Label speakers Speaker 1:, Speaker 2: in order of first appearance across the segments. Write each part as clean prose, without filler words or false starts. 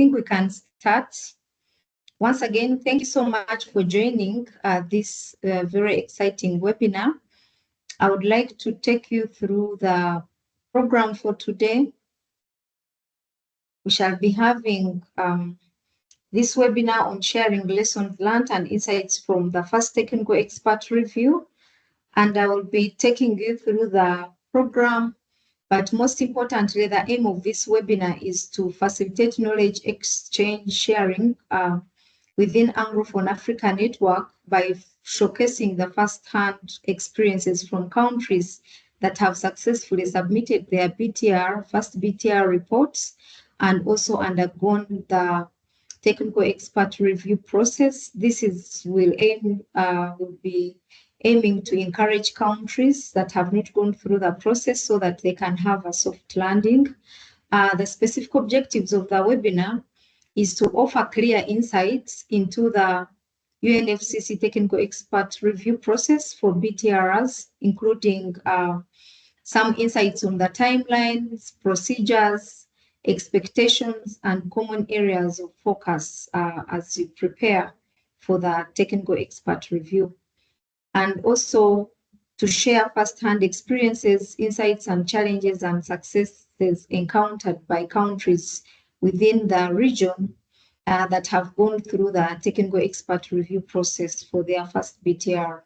Speaker 1: think we can start. Once again, thank you so much for joining this very exciting webinar. I would like to take you through the program for today. We shall be having this webinar on sharing lessons learned and insights from the first technical expert review. And I will be taking you through the program. But most importantly, the aim of this webinar is to facilitate knowledge exchange sharing within Anglophone Africa network by showcasing the first-hand experiences from countries that have successfully submitted their BTR, first BTR reports, and also undergone the technical expert review process. This will be aiming to encourage countries that have not gone through the process so that they can have a soft landing. The specific objectives of the webinar is to offer clear insights into the UNFCCC technical expert review process for BTRs, including some insights on the timelines, procedures, expectations, and common areas of focus as you prepare for the technical expert review. And also to share first-hand experiences, insights, and challenges and successes encountered by countries within the region that have gone through the technical expert review process for their first BTR.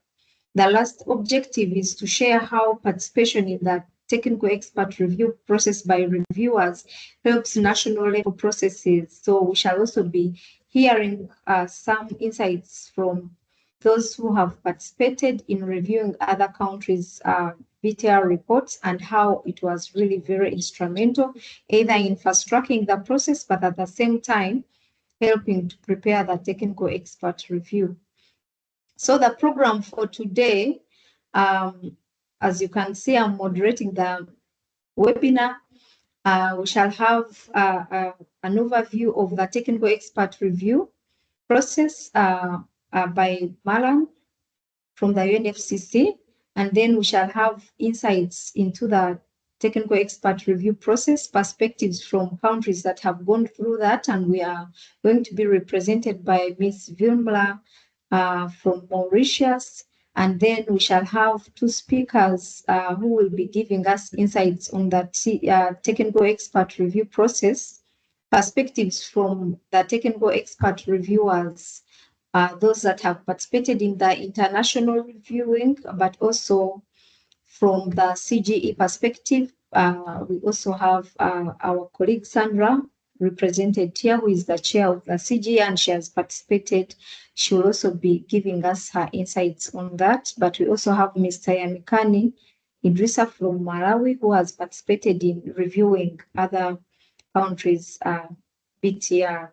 Speaker 1: The last objective is to share how participation in the technical expert review process by reviewers helps national level processes. So we shall also be hearing some insights from those who have participated in reviewing other countries' BTR reports and how it was really very instrumental, either in fast-tracking the process, but at the same time, helping to prepare the technical expert review. So the program for today, as you can see, I'm moderating the webinar. We shall have an overview of the technical expert review process by Malan from the UNFCCC, and then we shall have insights into the technical expert review process, perspectives from countries that have gone through that, and we are going to be represented by Ms. Vilmla from Mauritius, and then we shall have two speakers who will be giving us insights on the technical expert review process, perspectives from the technical expert reviewers, those that have participated in the international reviewing, but also from the CGE perspective. We also have our colleague Sandra represented here, who is the chair of the CGE, and she has participated. She will also be giving us her insights on that. But we also have Mr. Yamikani Idrisa from Malawi, who has participated in reviewing other countries' BTR.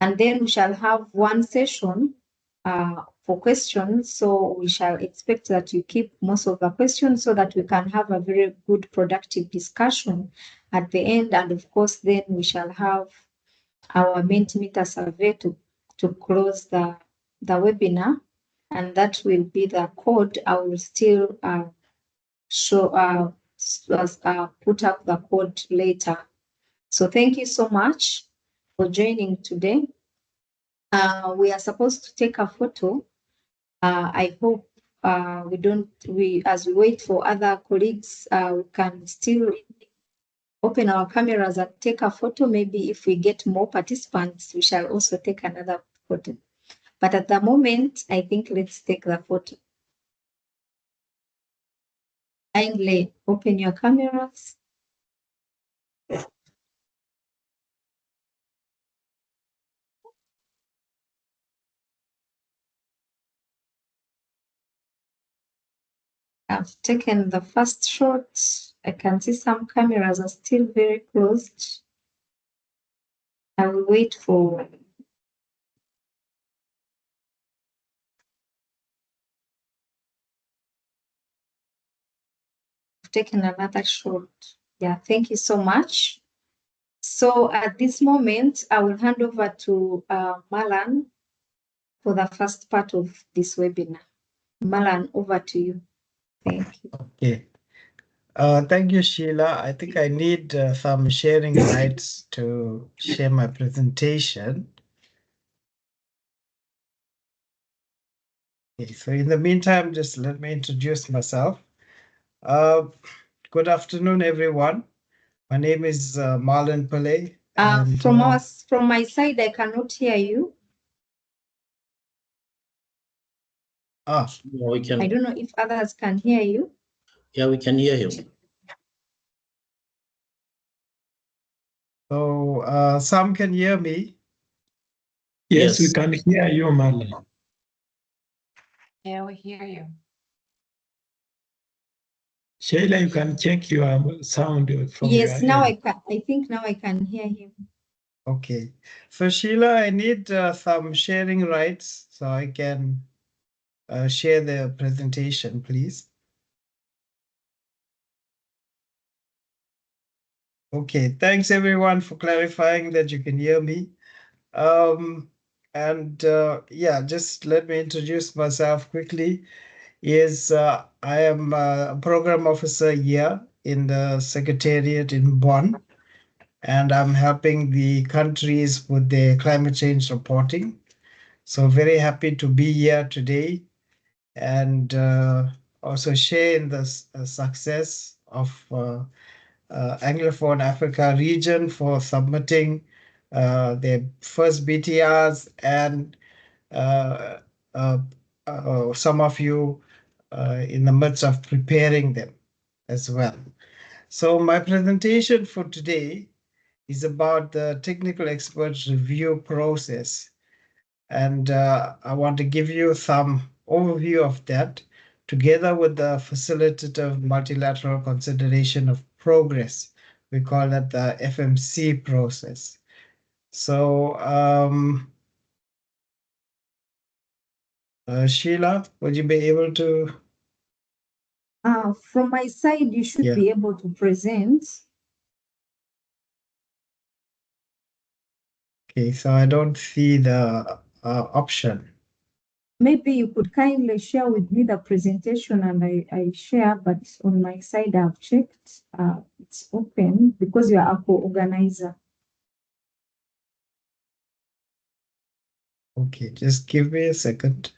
Speaker 1: And then we shall have one session for questions. So we shall expect that you keep most of the questions so that we can have a very good productive discussion at the end. And of course, then we shall have our Mentimeter survey to close the webinar. And that will be the code. I will still put up the code later. So thank you so much for joining today. We are supposed to take a photo. I hope as we wait for other colleagues, we can still open our cameras and take a photo. Maybe if we get more participants, we shall also take another photo. But at the moment, I think let's take the photo. Kindly open your cameras. I've taken the first shot. I can see some cameras are still very closed. I will wait for I've taken another shot. Yeah, thank you so much. So at this moment, I will hand over to Malan for the first part of this webinar. Malan, over to you. Thank you.
Speaker 2: Okay. Thank you, Sheila. I think I need some sharing rights to share my presentation. Okay, so in the meantime, just let me introduce myself. Uh, Good afternoon, everyone. My name is Marlon Pillay, and
Speaker 1: From my side, I cannot hear you.
Speaker 2: ah,
Speaker 3: Yeah, we
Speaker 1: I
Speaker 3: can.
Speaker 1: don't know if others can hear you.
Speaker 3: Yeah, we can hear you.
Speaker 2: so some can hear me.
Speaker 4: Yes, we
Speaker 3: Yes.
Speaker 4: can hear you, Marlon.
Speaker 5: Yeah, we hear you.
Speaker 4: Sheila, you can check your sound from
Speaker 1: Yes,
Speaker 4: your
Speaker 1: now
Speaker 4: end.
Speaker 1: I think now I can hear him.
Speaker 2: Okay. So Sheila, I need some sharing rights so I can share the presentation, please. Okay, thanks everyone for clarifying that you can hear me. And yeah, just let me introduce myself quickly. I am a program officer here in the Secretariat in Bonn, and I'm helping the countries with their climate change reporting. So very happy to be here today and also share in the success of Anglophone Africa region for submitting their first BTRs and uh, uh, some of you in the midst of preparing them as well. So my presentation for today is about the technical experts review process. And I want to give you some overview of that together with the facilitative multilateral consideration of progress. We call that the FMC process. So, Sheila, would you be able to?
Speaker 1: From my side, you should
Speaker 2: Yeah.
Speaker 1: be able to present.
Speaker 2: Okay, so I don't see the option.
Speaker 1: Maybe you could kindly share with me the presentation and I share, but on my side, I've checked. It's open because you are a co-organizer.
Speaker 2: Okay, just give me a second.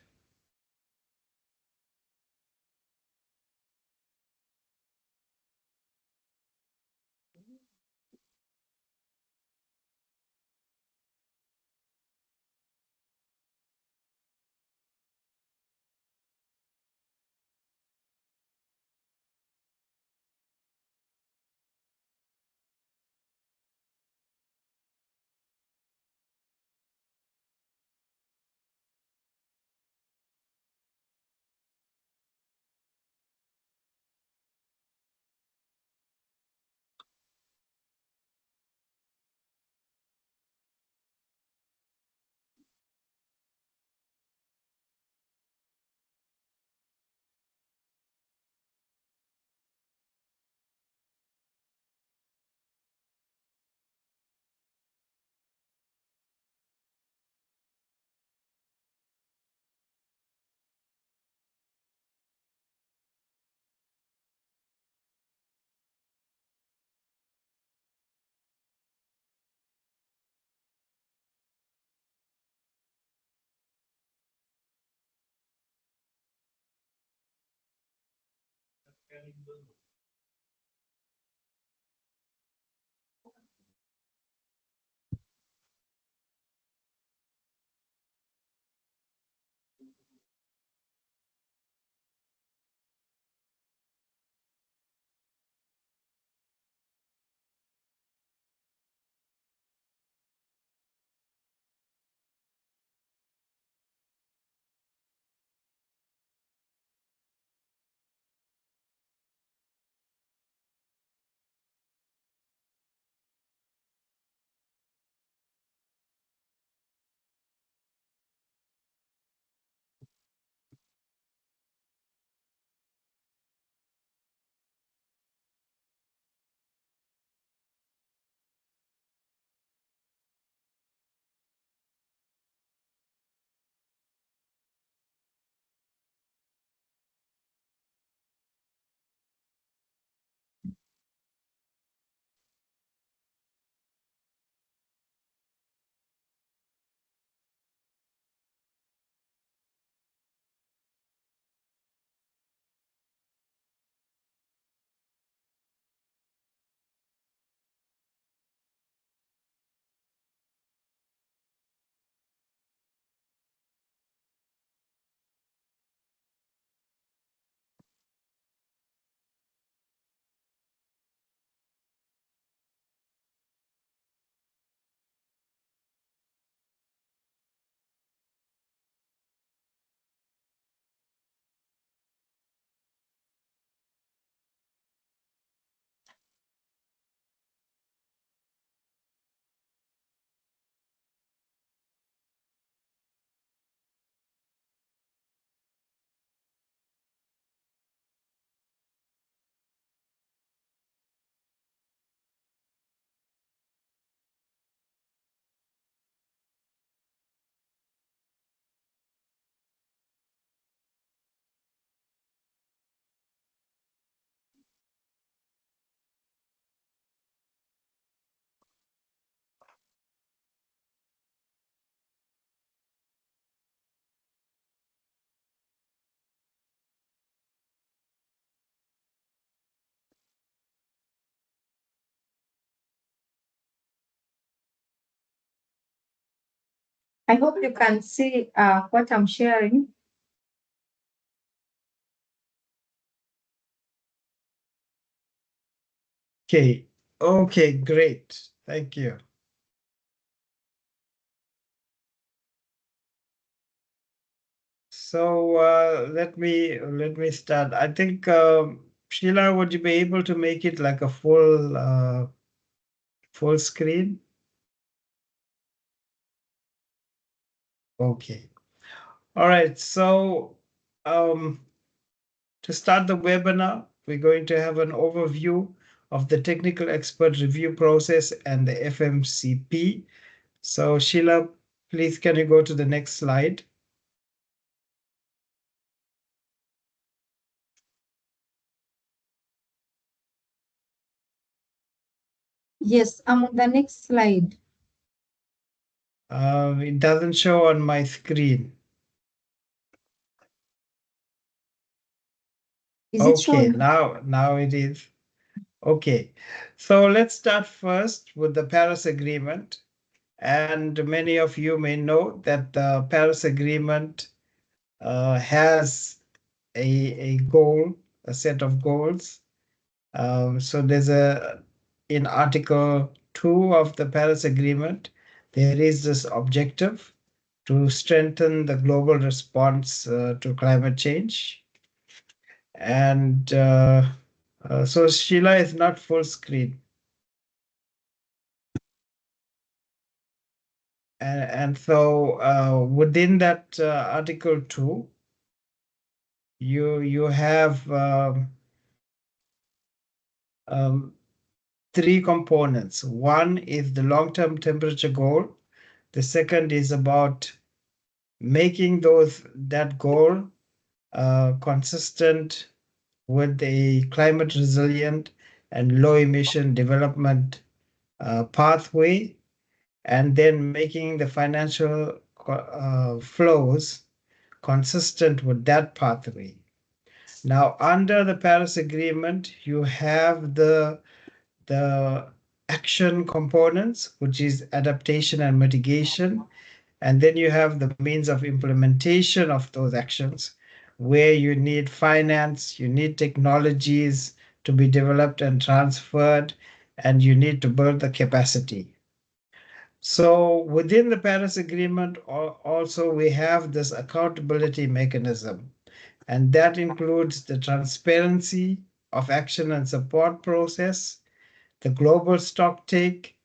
Speaker 1: I hope you can see what I'm sharing.
Speaker 2: Okay, great. Thank you. So let me start. I think Sheila, would you be able to make it like a full screen? Okay. All right. So to start the webinar, we're going to have an overview of the technical expert review process and the FMCP. So Sheila, please can you go to the next slide?
Speaker 1: Yes, I'm on the next slide.
Speaker 2: It doesn't show on my screen.
Speaker 1: Is it
Speaker 2: Okay,
Speaker 1: showing?
Speaker 2: now it is. Okay, so let's start first with the Paris Agreement. And many of you may know that the Paris Agreement has a goal, a set of goals. So there's in Article 2 of the Paris Agreement, there is this objective to strengthen the global response to climate change. And so Sheila is not full screen. And so within that Article 2, you have um, three components. One is the long-term temperature goal. The second is about making that goal consistent with a climate resilient and low emission development pathway, and then making the financial flows consistent with that pathway. Now, under the Paris Agreement, you have the action components, which is adaptation and mitigation, and then you have the means of implementation of those actions, where you need finance, you need technologies to be developed and transferred, and you need to build the capacity. So within the Paris Agreement, also we have this accountability mechanism, and that includes the transparency of action and support process, the global stock take,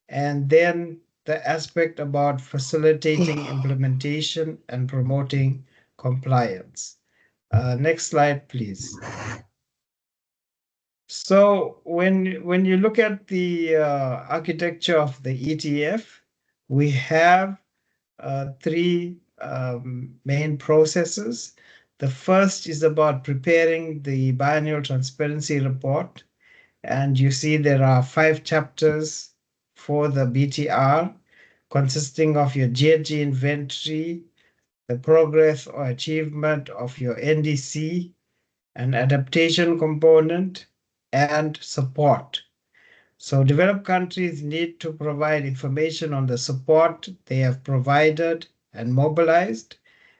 Speaker 2: and then the aspect about facilitating implementation and promoting compliance. Next slide, please. So when you look at the architecture of the ETF, we have three main processes. The first is about preparing the Biennial Transparency Report. And you see there are 5 chapters for the BTR, consisting of your GHG inventory, the progress or achievement of your NDC, an adaptation component, and support. So developed countries need to provide information on the support they have provided and mobilized,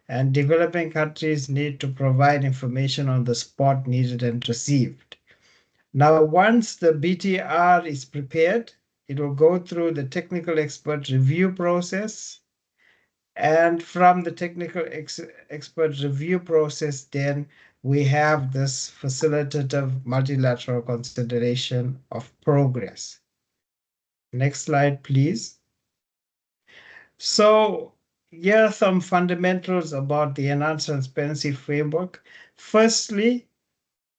Speaker 2: and developing countries need to provide information on the support needed and received. Now, once the BTR is prepared, it will go through the technical expert review process. And from the technical expert review process, then we have this facilitative multilateral consideration of progress. Next slide, please. So here are some fundamentals about the enhanced transparency framework. Firstly,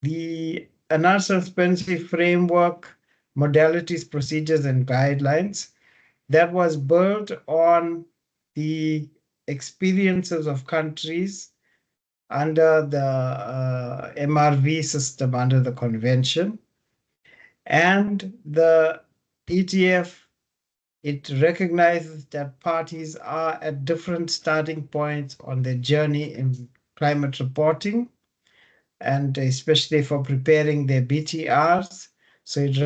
Speaker 2: the enhanced transparency framework, modalities, procedures, and guidelines that was built on the experiences of countries under the MRV system, under the convention. And the ETF, it recognizes that parties are at different starting points on their journey in climate reporting, and especially for preparing their BTRs. So it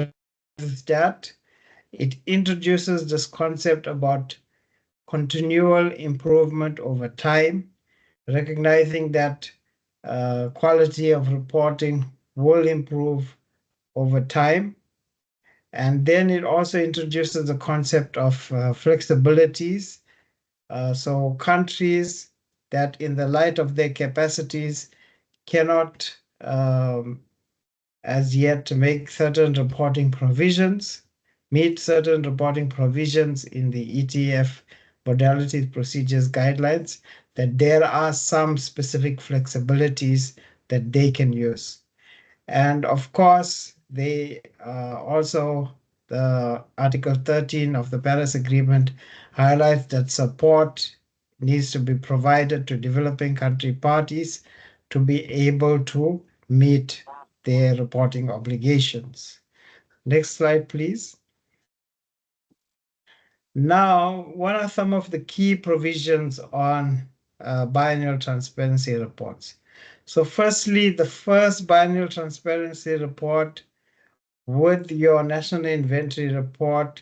Speaker 2: recognizes that. It introduces this concept about continual improvement over time, recognizing that quality of reporting will improve over time. And then it also introduces the concept of flexibilities. So countries that, in the light of their capacities, cannot as yet to make certain reporting provisions, meet certain reporting provisions in the ETF modalities procedures guidelines, that there are some specific flexibilities that they can use. And of course, they also, the Article 13 of the Paris Agreement highlights that support needs to be provided to developing country parties to be able to meet their reporting obligations. Next slide, please. Now, what are some of the key provisions on biennial transparency reports? So firstly, the first biennial transparency report with your national inventory report,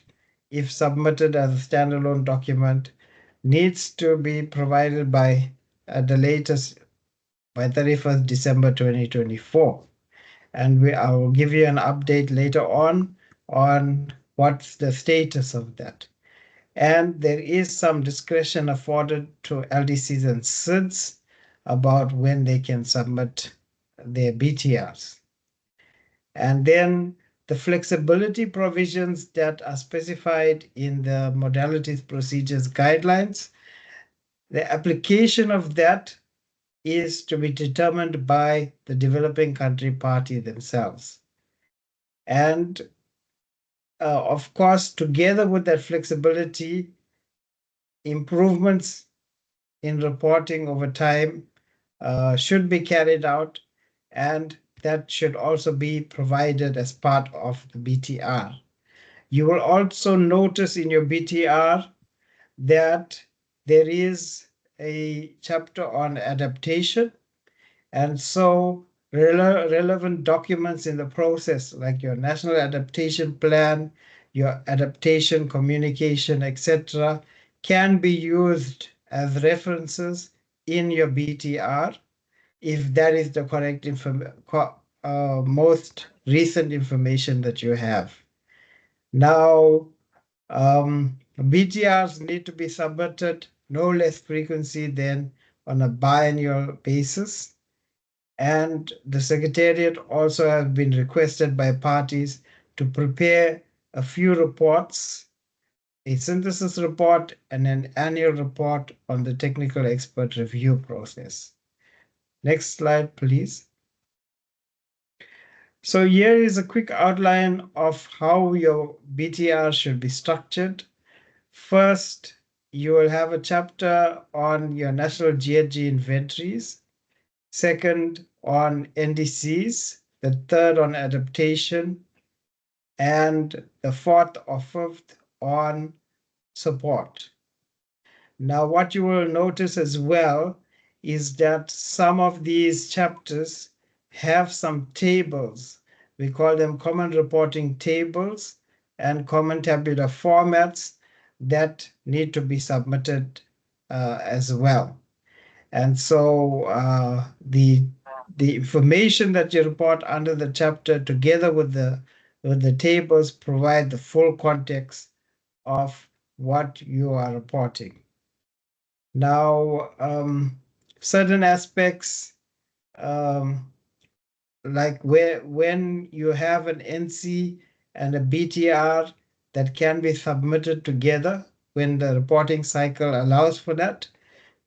Speaker 2: if submitted as a standalone document, needs to be provided by the latest by 31st December 2024. And I will give you an update later on what's the status of that. And there is some discretion afforded to LDCs and SIDS about when they can submit their BTRs. And then the flexibility provisions that are specified in the modalities procedures guidelines, the application of that is to be determined by the developing country party themselves. And of course, together with that flexibility, improvements in reporting over time should be carried out, and that should also be provided as part of the BTR. You will also notice in your BTR that there is a chapter on adaptation, and so relevant documents in the process, like your national adaptation plan, your adaptation communication, etc., can be used as references in your BTR if that is the correct most recent information that you have. Now, BTRs need to be submitted no less frequency than on a biannual basis. And the Secretariat also has been requested by parties to prepare a few reports, a synthesis report and an annual report on the technical expert review process. Next slide, please. So here is a quick outline of how your BTR should be structured. First, you will have a chapter on your national GHG inventories. Second, on NDCs. The third on adaptation. And the fourth or fifth on support. Now, what you will notice as well is that some of these chapters have some tables. We call them common reporting tables and common tabular formats that need to be submitted as well. And so the information that you report under the chapter, together with the tables, provide the full context of what you are reporting. Now, certain aspects, like when you have an NC and a BTR that can be submitted together when the reporting cycle allows for that,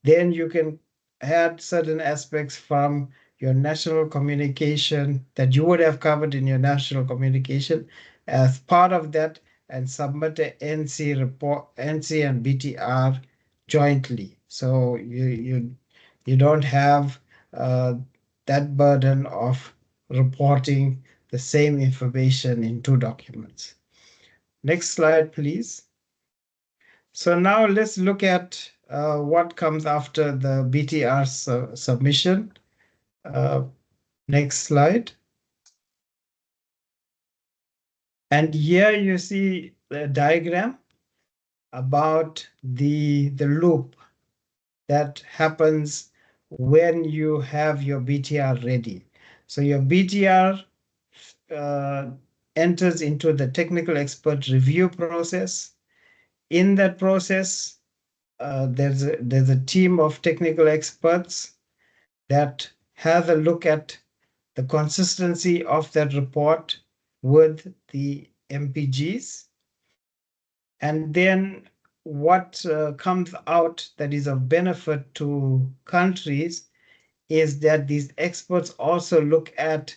Speaker 2: then you can add certain aspects from your national communication that you would have covered in your national communication as part of that, and submit the NC report, NC and BTR jointly. So you don't have that burden of reporting the same information in two documents. Next slide, please. So now let's look at what comes after the BTR submission. Next slide. And here you see the diagram. about the loop that happens when you have your BTR ready. So your BTR enters into the technical expert review process. In that process, there's a team of technical experts that have a look at the consistency of that report with the MPGs. And then what comes out that is of benefit to countries is that these experts also look at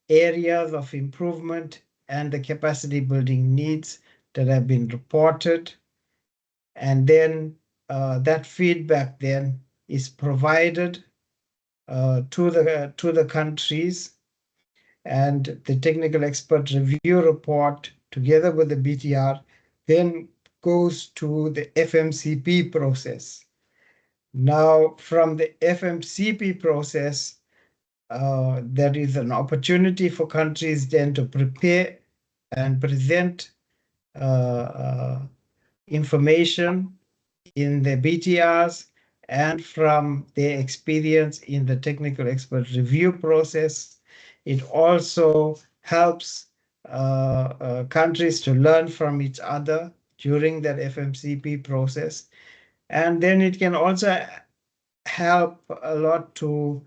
Speaker 2: areas of improvement and the capacity building needs that have been reported. And then that feedback then is provided to the countries, and the technical expert review report together with the BTR then goes to the FMCP process. Now, from the FMCP process, there is an opportunity for countries then to prepare and present information in the BTRs and from their experience in the technical expert review process. It also helps countries to learn from each other during that FMCP process. And then it can also help a lot to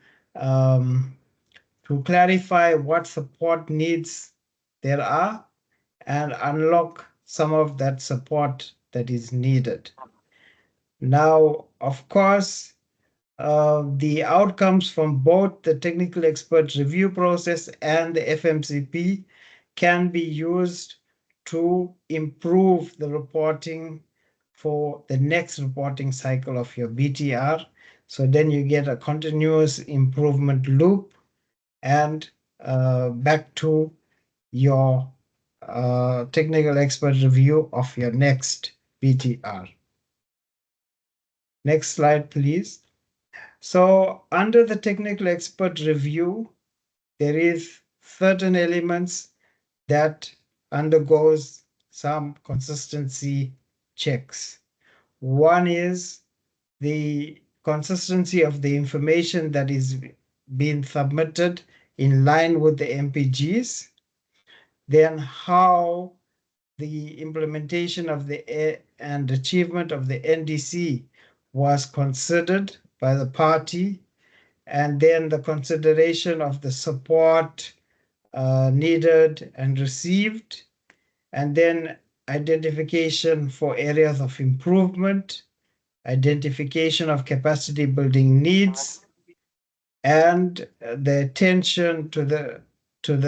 Speaker 2: clarify what support needs there are and unlock some of that support that is needed. Now, of course, the outcomes from both the technical expert review process and the FMCP can be used to improve the reporting for the next reporting cycle of your BTR. So then you get a continuous improvement loop and back to your technical expert review of your next BTR. Next slide, please. So under the technical expert review, there is certain elements that undergoes some consistency checks. One is the consistency of the information that is being submitted in line with the MPGs, then how the implementation of and achievement of the NDC was considered by the party, and then the consideration of the support needed and received, and then identification for areas of improvement, identification of capacity building needs, and the attention to the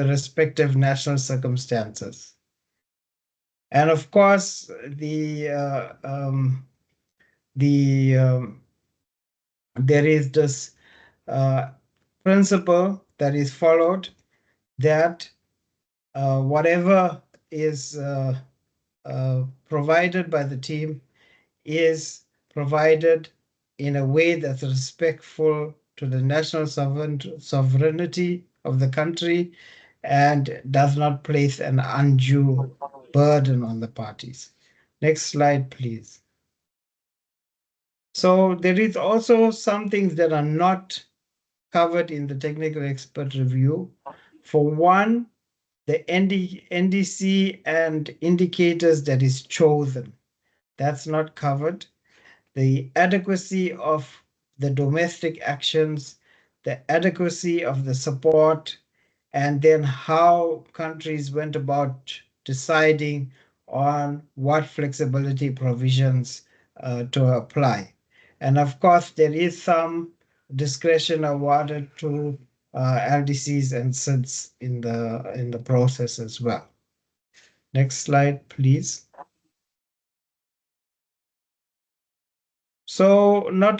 Speaker 2: respective national circumstances. And of course, there is this principle that is followed, that whatever is provided by the team is provided in a way that's respectful to the national sovereignty of the country and does not place an undue burden on the parties. Next slide, please. So there is also some things that are not covered in the technical expert review. For one, the NDC and indicators that is chosen, that's not covered. The adequacy of the domestic actions, the adequacy of the support, and then how countries went about deciding on what flexibility provisions to apply. And of course, there is some discretion awarded to LDCs and SIDS in the process as well. Next slide, please. So not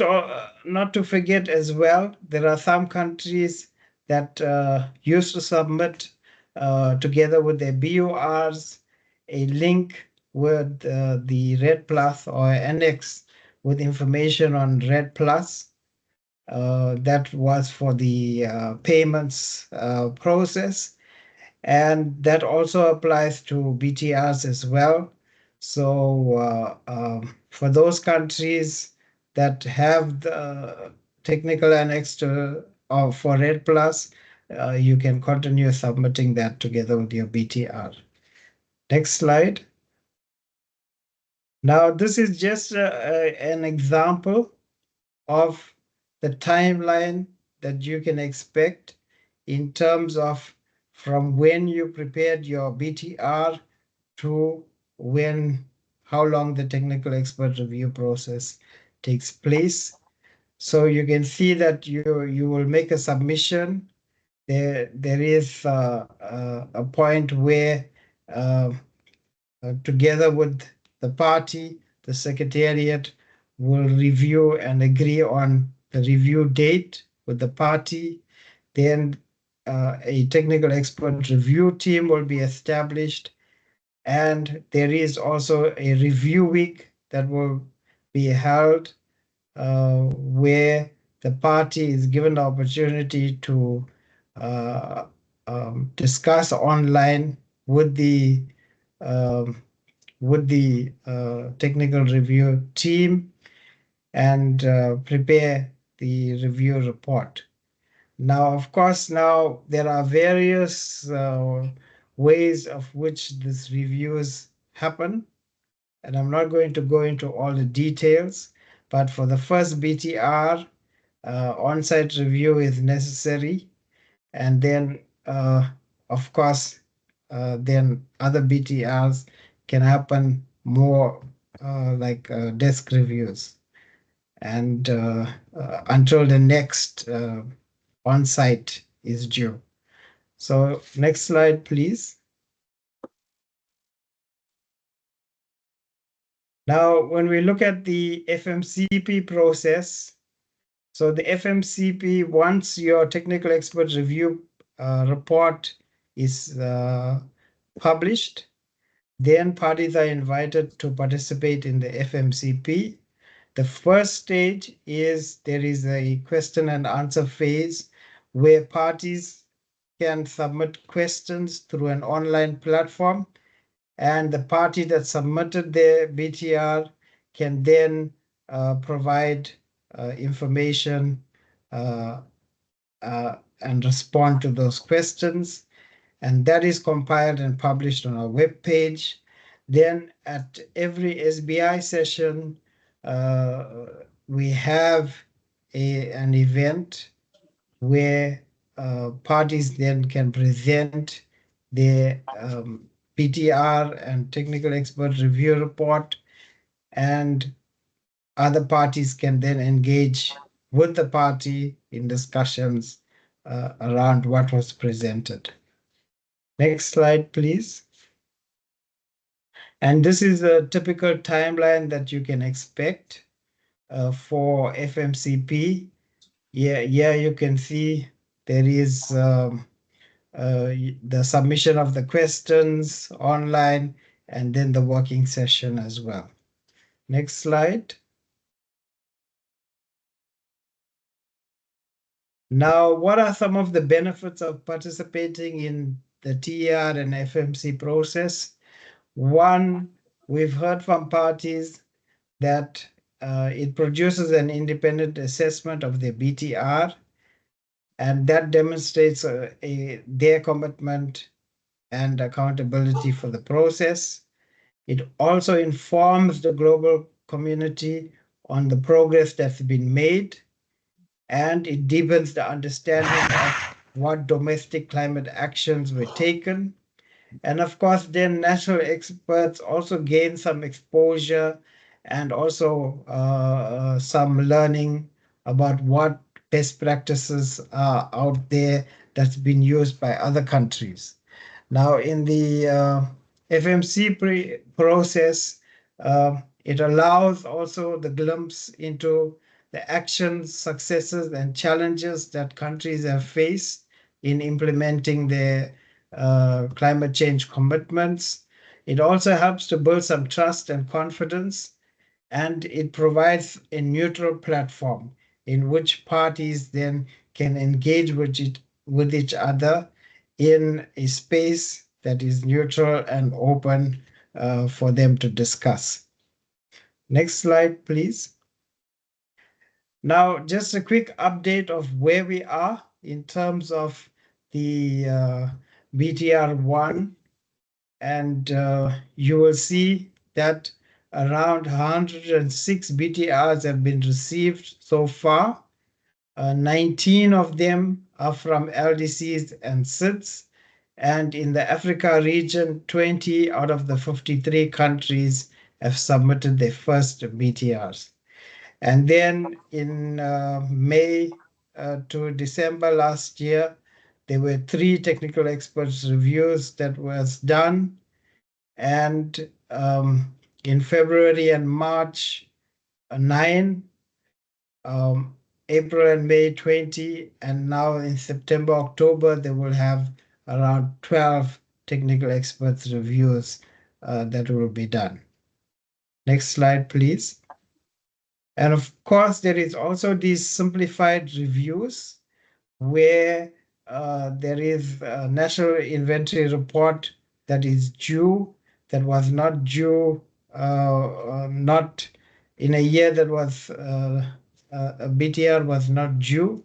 Speaker 2: to forget as well, there are some countries that used to submit together with their BORs a link with the RED Plus or annex with information on RED Plus. That was for the payments process. And that also applies to BTRs as well. So for those countries that have the technical annex to for RED Plus, you can continue submitting that together with your BTR. Next slide. Now, this is just an example of the timeline that you can expect in terms of from when you prepared your BTR to how long the technical expert review process takes place. So you can see that you will make a submission. There is a point where uh, together with the party, the secretariat will review and agree on the review date with the party. Then a technical expert review team will be established, and there is also a review week that will be held where the party is given the opportunity to uh, discuss online with the um, technical review team and prepare the review report. Now, of course, now there are various ways of which these reviews happen, and I'm not going to go into all the details, but for the first BTR, on-site review is necessary, and then, of course, then other BTRs can happen more like desk reviews, and until the next on-site is due. So next slide, please. Now, when we look at the FMCP process, so the FMCP, once your technical expert review report is published, then parties are invited to participate in the FMCP. The first stage is there is a question and answer phase where parties can submit questions through an online platform, and the party that submitted their BTR can then provide information and respond to those questions. And that is compiled and published on our webpage. Then at every SBI session, we have an event where parties then can present their PTR and technical expert review report, and other parties can then engage with the party in discussions around what was presented. Next slide, please. And this is a typical timeline that you can expect for FMCP. Yeah, you can see there is the submission of the questions online and then the working session as well. Next slide. Now, what are some of the benefits of participating in the TER and FMC process? One, we've heard from parties that it produces an independent assessment of their BTR, and that demonstrates their commitment and accountability for the process. It also informs the global community on the progress that's been made, and it deepens the understanding of what domestic climate actions were taken. And of course, then national experts also gain some exposure and also some learning about what best practices are out there that's been used by other countries. Now, in the FMC process, it allows also the glimpse into the actions, successes, and challenges that countries have faced in implementing their climate change commitments. It also helps to build some trust and confidence, and it provides a neutral platform in which parties then can engage with each other in a space that is neutral and open for them to discuss. Next slide, please. Now, just a quick update of where we are in terms of the BTR 1, and you will see that around 106 BTRs have been received so far. 19 of them are from LDCs and SIDS, and in the Africa region, 20 out of the 53 countries have submitted their first BTRs. And then in May to December last year, there were 3 technical experts reviews that was done. And in February and March, 9, April and May, 20, and now in September, October, they will have around 12 technical experts reviews that will be done. Next slide, please. And of course, there is also these simplified reviews where there is a national inventory report that is due, that was not due, not in a year that was a BTR was not due.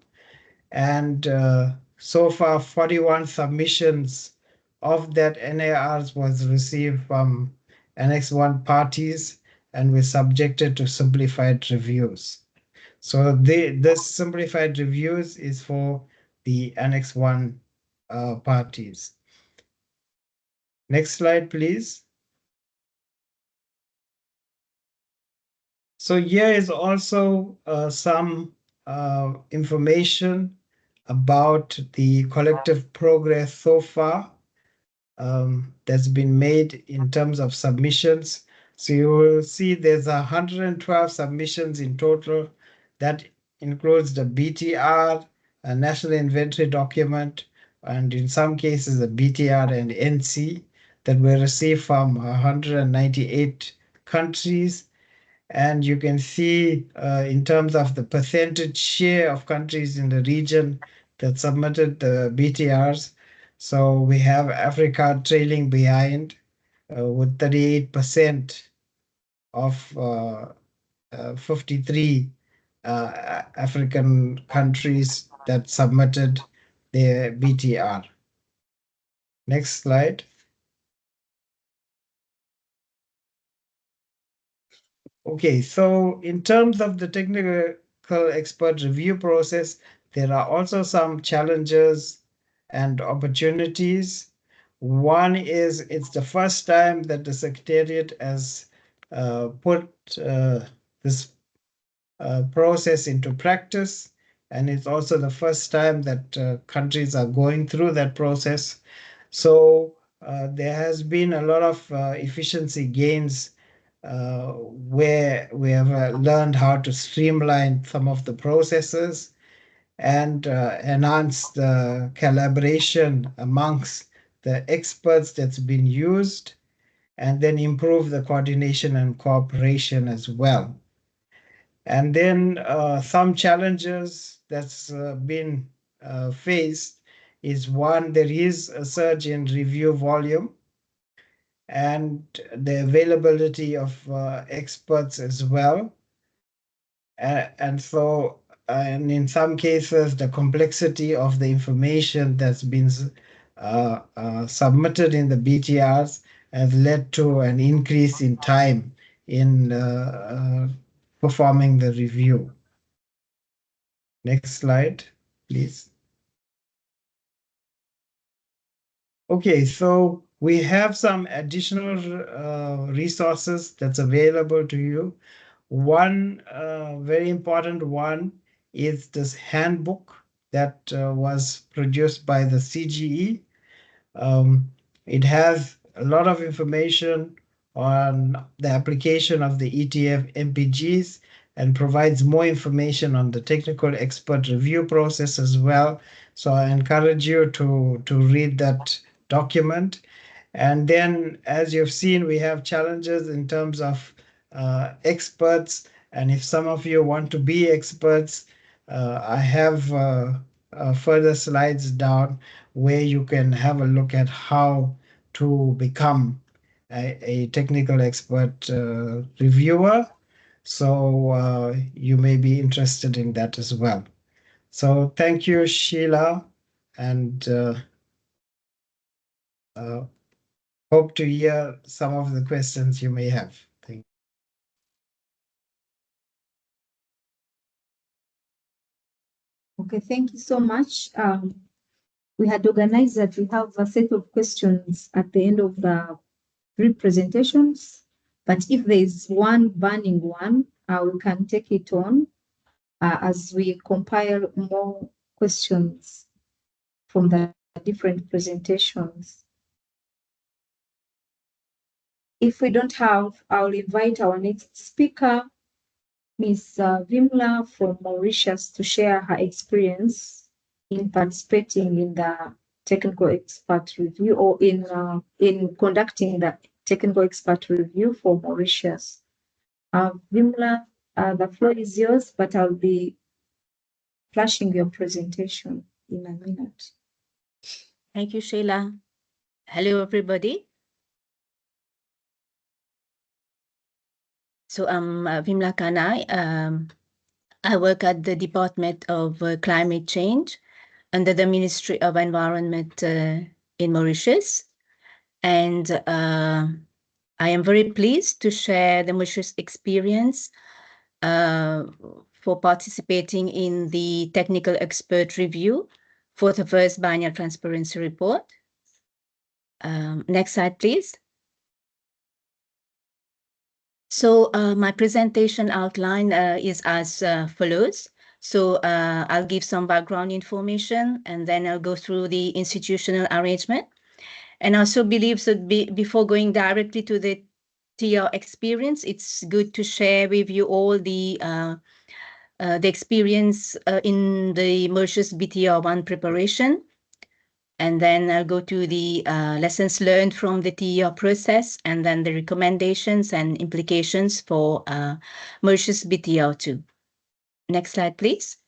Speaker 2: And so far, 41 submissions of that NARs was received from Annex 1 parties and were subjected to simplified reviews. So this simplified reviews is for the Annex 1 parties. Next slide, please. So here is also some information about the collective progress so far that's been made in terms of submissions. So you will see there's 112 submissions in total. That includes the BTR, a national inventory document, and in some cases a BTR and NC that were received from 198 countries. And you can see in terms of the percentage share of countries in the region that submitted the BTRs. So we have Africa trailing behind with 38% of 53 African countries that submitted their BTR. Next slide. Okay, so in terms of the technical expert review process, there are also some challenges and opportunities. One is it's the first time that the Secretariat has put this process into practice, and it's also the first time that countries are going through that process. So there has been a lot of efficiency gains where we have learned how to streamline some of the processes and enhance the collaboration amongst the experts that's been used, and then improve the coordination and cooperation as well. And then some challenges that's been faced is one, there is a surge in review volume and the availability of experts as well. And so, and in some cases, the complexity of the information that's been submitted in the BTRs has led to an increase in time in performing the review. Next slide, please. Okay, so we have some additional resources that's available to you. One very important one is this handbook that was produced by the CGE. It has a lot of information on the application of the ETF MPGs and provides more information on the technical expert review process as well. So I encourage you to read that document. And then, as you've seen, we have challenges in terms of experts. And if some of you want to be experts, I have further slides down where you can have a look at how to become a technical expert reviewer. So you may be interested in that as well. So thank you, Sheila, and hope to hear some of the questions you may have. Thank you.
Speaker 1: Okay, thank you so much. We had organized that we have a set of questions at the end of the three presentations, but if there is one burning one, we can take it on as we compile more questions from the different presentations. If we don't have, I'll invite our next speaker, Ms. Vimla from Mauritius, to share her experience in participating in the technical expert review or in conducting the technical expert review for Mauritius. Vimla, the floor is yours, but I'll be flashing your presentation in a minute.
Speaker 3: Thank you, Sheila. Hello, everybody. So I'm Vimla Kanai. I work at the Department of Climate Change under the Ministry of Environment in Mauritius. And I am very pleased to share the Mauritius experience for participating in the technical expert review for the first Biennial Transparency Report. Next slide, please. So my presentation outline is as follows. So I'll give some background information, and then I'll go through the institutional arrangement. And I also believe that before going directly to the TR experience, it's good to share with you all the experience in the Mauritius BTR1 preparation. And then I'll go to the lessons learned from the TER process, and then the recommendations and implications for Mauritius BTR2. Next slide, please.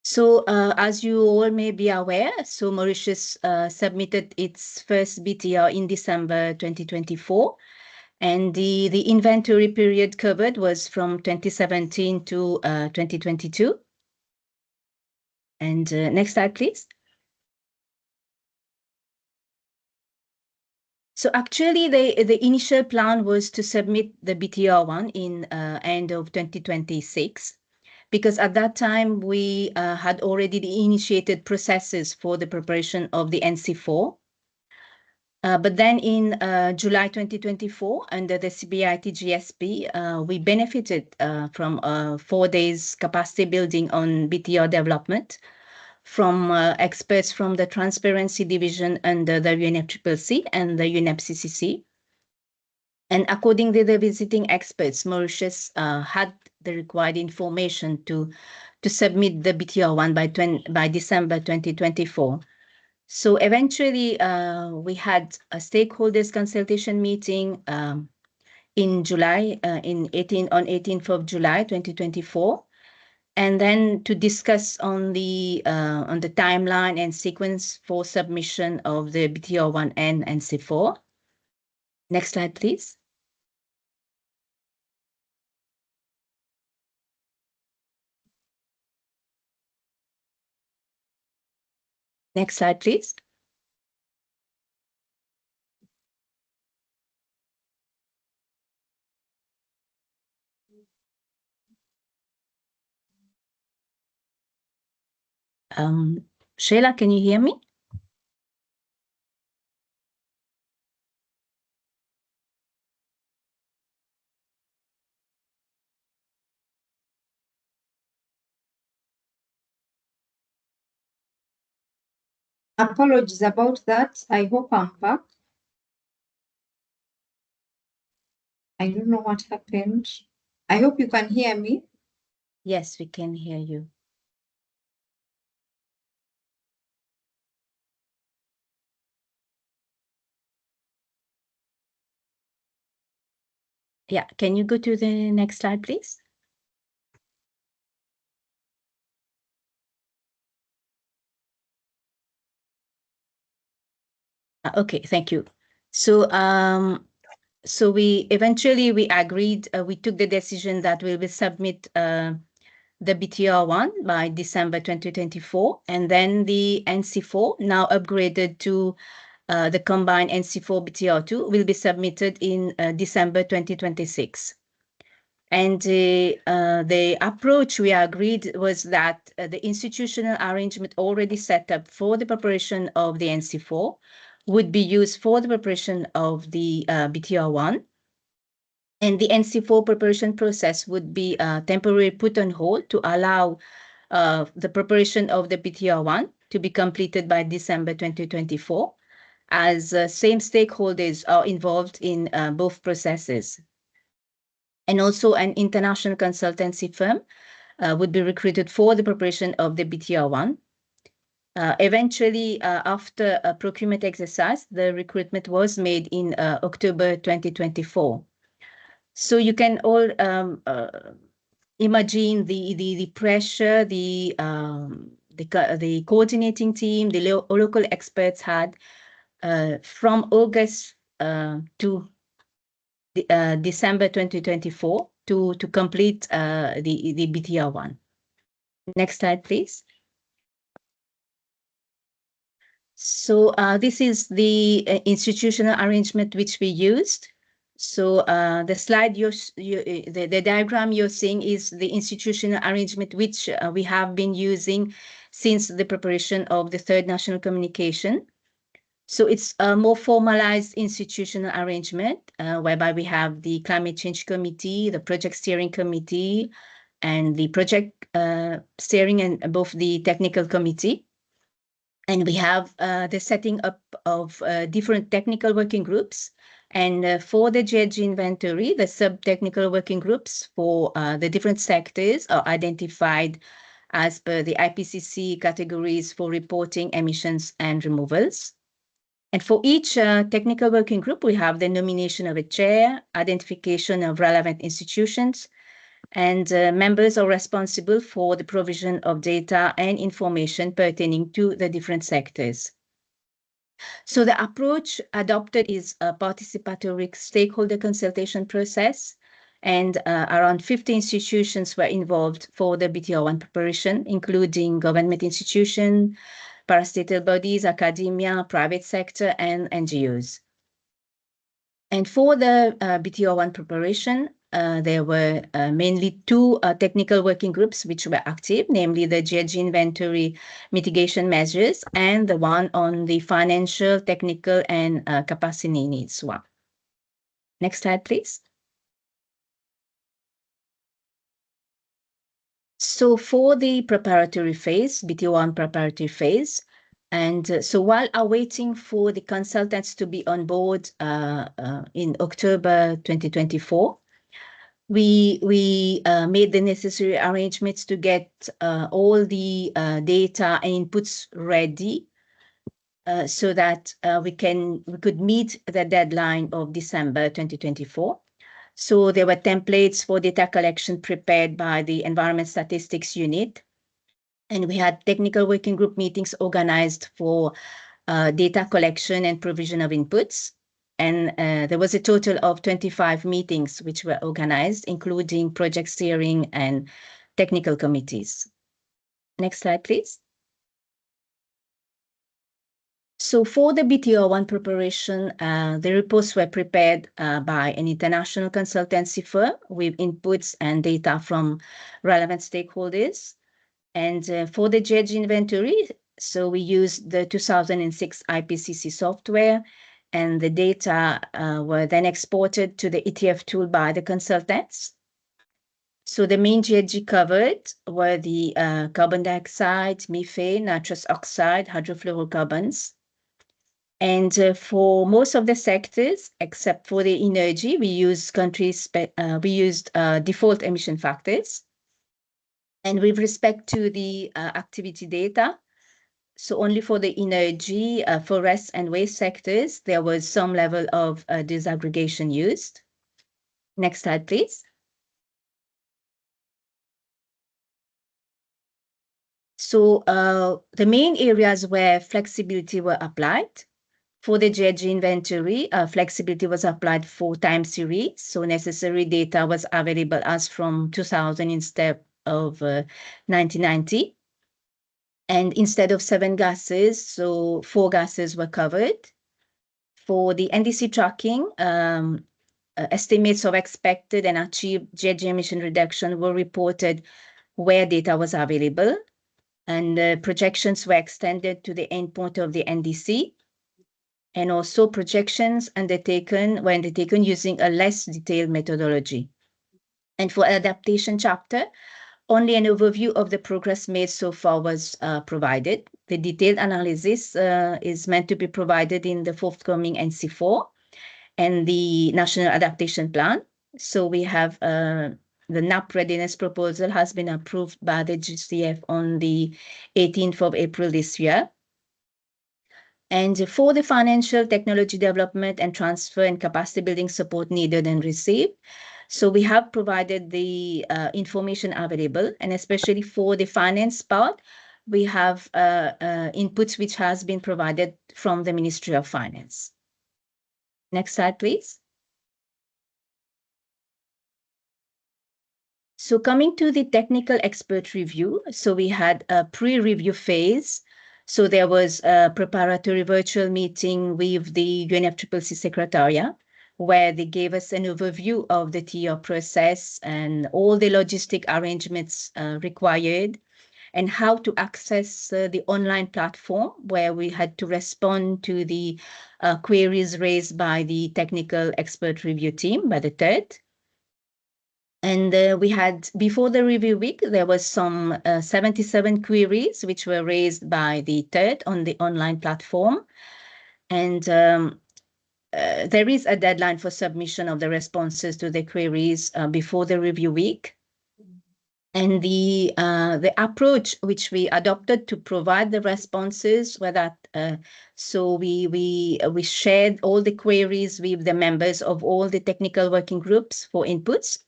Speaker 3: So as you all may be aware, so Mauritius submitted its first BTR in December 2024. And the inventory period covered was from 2017 to 2022. And next slide, please. So actually, the initial plan was to submit the BTR1 in end of 2026, because at that time we had already initiated processes for the preparation of the NC4. But then in July 2024, under the CBIT GSP, we benefited from 4 days capacity building on BTR development from experts from the Transparency Division under the UNFCCC and the UNFCCC. And according to the visiting experts, Mauritius had the required information to submit the BTR1 by December 2024. So eventually, we had a stakeholders consultation meeting in July, on 18th of July 2024. And then to discuss on the timeline and sequence for submission of the BTR1 and NC4. Next slide, please. Next slide, please. Sheila, can you hear me?
Speaker 1: Apologies about that. I hope I'm back. I don't know what happened. I hope you can hear me.
Speaker 3: Yes, we can hear you. Yeah, can you go to the next slide, please? Okay, thank you. So so we agreed, we took the decision that we will submit the BTR1 by December 2024, and then the NC4, now upgraded to the combined NC4 BTR2, will be submitted in December 2026. And the approach we agreed was that the institutional arrangement already set up for the preparation of the NC4 would be used for the preparation of the BTR1. And the NC4 preparation process would be temporarily put on hold to allow the preparation of the BTR1 to be completed by December 2024, as same stakeholders are involved in both processes. And also an international consultancy firm would be recruited for the preparation of the BTR1. Eventually, after a procurement exercise, the recruitment was made in October 2024. So you can all imagine the pressure the coordinating team, the local experts had from August to December 2024 to complete the BTR1. Next slide, please. So this is the institutional arrangement which we used. So the slide the diagram you're seeing is the institutional arrangement which we have been using since the preparation of the third national communication. So it's a more formalized institutional arrangement whereby we have the Climate Change Committee, the Project Steering Committee, and the Project Steering and both the Technical Committee. And we have the setting up of different technical working groups. And for the GHG inventory, the sub-technical working groups for the different sectors are identified as per the IPCC categories for reporting emissions and removals. And for each technical working group, we have the nomination of a chair, identification of relevant institutions, and members are responsible for the provision of data and information pertaining to the different sectors. So the approach adopted is a participatory stakeholder consultation process, and around 50 institutions were involved for the BTR1 preparation, including government institutions, parastatal bodies, academia, private sector, and NGOs. And for the BTR1 preparation, there were mainly two technical working groups which were active, namely the GHG inventory mitigation measures and the one on the financial, technical, and capacity needs one. Next slide, please. So for the preparatory phase, BTR1 preparatory phase, and so while awaiting for the consultants to be on board in October 2024, we made the necessary arrangements to get all the data and inputs ready so that we could meet the deadline of December 2024. So there were templates for data collection prepared by the Environment Statistics Unit. And we had technical working group meetings organized for data collection and provision of inputs. And there was a total of 25 meetings which were organized, including project steering and technical committees. Next slide, please. So for the BTR1 preparation, the reports were prepared by an international consultancy firm with inputs and data from relevant stakeholders. And for the GHG inventory, so we used the 2006 IPCC software, and the data were then exported to the ETF tool by the consultants. So the main GHG covered were the carbon dioxide, methane, nitrous oxide, hydrofluorocarbons. And for most of the sectors, except for the energy, we used default emission factors. And with respect to the activity data, so only for the energy, forest and waste sectors, there was some level of disaggregation used. Next slide, please. So the main areas where flexibility were applied. For the GHG inventory, flexibility was applied for time series, so necessary data was available as from 2000 instead of 1990. And instead of 7 gases, so 4 gases were covered. For the NDC tracking, estimates of expected and achieved GHG emission reduction were reported where data was available, and projections were extended to the endpoint of the NDC. And also projections were undertaken using a less detailed methodology. And for adaptation chapter, only an overview of the progress made so far was provided. The detailed analysis is meant to be provided in the forthcoming NC4 and the National Adaptation Plan. So we have the NAP readiness proposal has been approved by the GCF on the 18th of April this year. And for the financial technology development and transfer and capacity building support needed and received, so we have provided the information available, and especially for the finance part, we have inputs which has been provided from the Ministry of Finance. Next slide, please. So coming to the technical expert review, so we had a pre-review phase. So there was a preparatory virtual meeting with the UNFCCC Secretariat, where they gave us an overview of the TR process and all the logistic arrangements required, and how to access the online platform, where we had to respond to the queries raised by the technical expert review team, by the TED. And we had, before the review week, there was some 77 queries which were raised by the TED on the online platform. And there is a deadline for submission of the responses to the queries before the review week. And the approach which we adopted to provide the responses were that, so we shared all the queries with the members of all the technical working groups for inputs.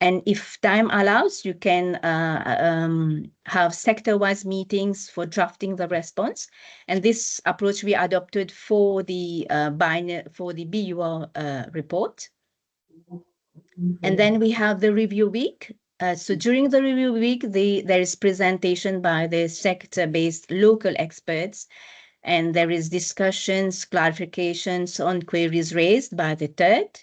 Speaker 3: And if time allows, you can have sector-wise meetings for drafting the response. And this approach we adopted for the BUR report. And then we have the review week. So during the review week, there is presentation by the sector-based local experts, and there is discussions, clarifications on queries raised by the TED.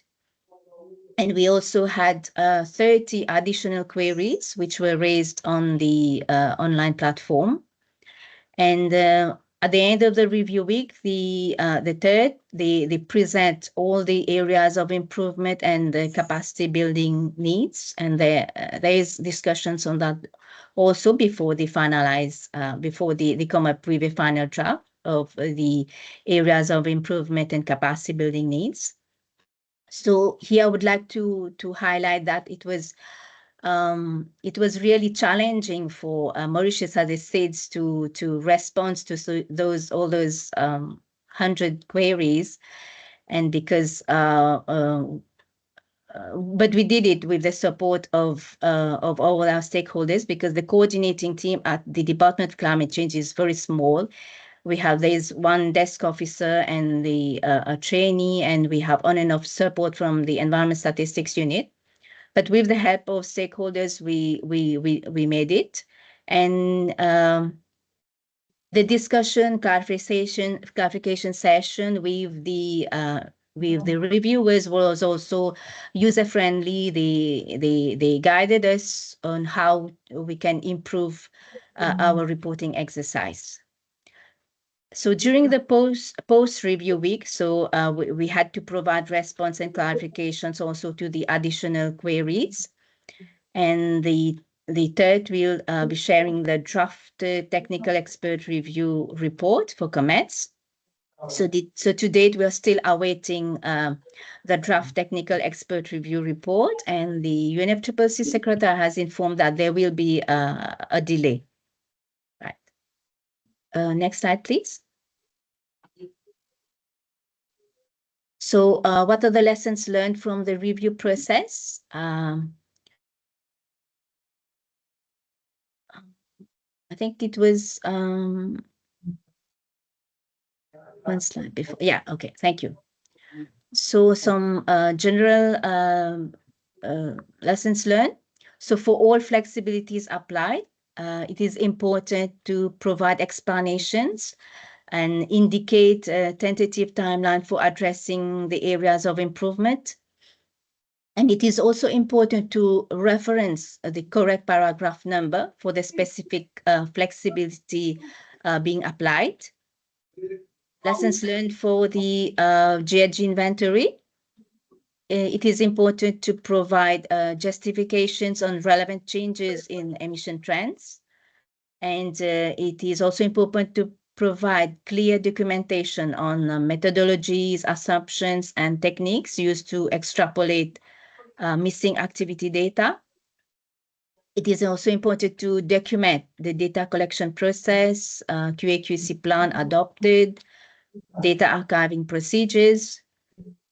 Speaker 3: And we also had 30 additional queries which were raised on the online platform. And at the end of the review week, the TED, they present all the areas of improvement and the capacity building needs. And there is discussions on that also before they finalize, before they come up with a final draft of the areas of improvement and capacity building needs. So here I would like to highlight that it was really challenging for Mauritius as it states to respond to all those 100 queries, and because but we did it with the support of all our stakeholders, because the coordinating team at the Department of Climate Change is very small. There's one desk officer and a trainee, and we have on and off support from the Environment Statistics Unit. But with the help of stakeholders, we made it. And the discussion, clarification session with the reviewers was also user-friendly. They guided us on how we can improve our reporting exercise. So during the post-review week, so we had to provide response and clarifications also to the additional queries. And the TED will be sharing the draft technical expert review report for comments. So to date, we are still awaiting the draft technical expert review report, and the UNFCCC Secretary has informed that there will be a delay. Right. Next slide, please. So what are the lessons learned from the review process? I think it was One slide before. Yeah, okay, thank you. So some general lessons learned. So for all flexibilities applied, it is important to provide explanations and indicate a tentative timeline for addressing the areas of improvement. And it is also important to reference the correct paragraph number for the specific flexibility being applied. Lessons learned for the GHG inventory. It is important to provide justifications on relevant changes in emission trends. And it is also important to provide clear documentation on methodologies, assumptions, and techniques used to extrapolate missing activity data. It is also important to document the data collection process, QA/QC plan adopted, data archiving procedures,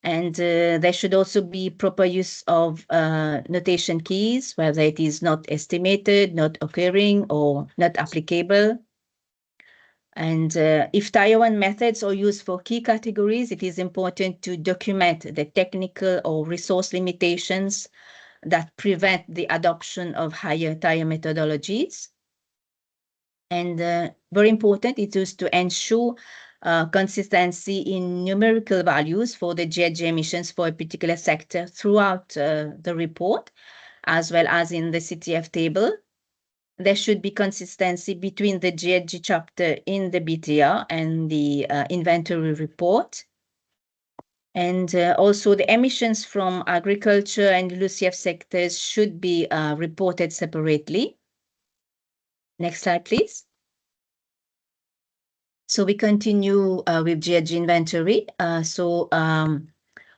Speaker 3: and there should also be proper use of notation keys, whether it is not estimated, not occurring, or not applicable. And if Tier 1 methods are used for key categories, it is important to document the technical or resource limitations that prevent the adoption of higher tier methodologies. And very important, it is to ensure consistency in numerical values for the GHG emissions for a particular sector throughout the report, as well as in the CTF table. There should be consistency between the GHG chapter in the BTR and the inventory report. And also the emissions from agriculture and LULUCF sectors should be reported separately. Next slide, please. So we continue with GHG inventory.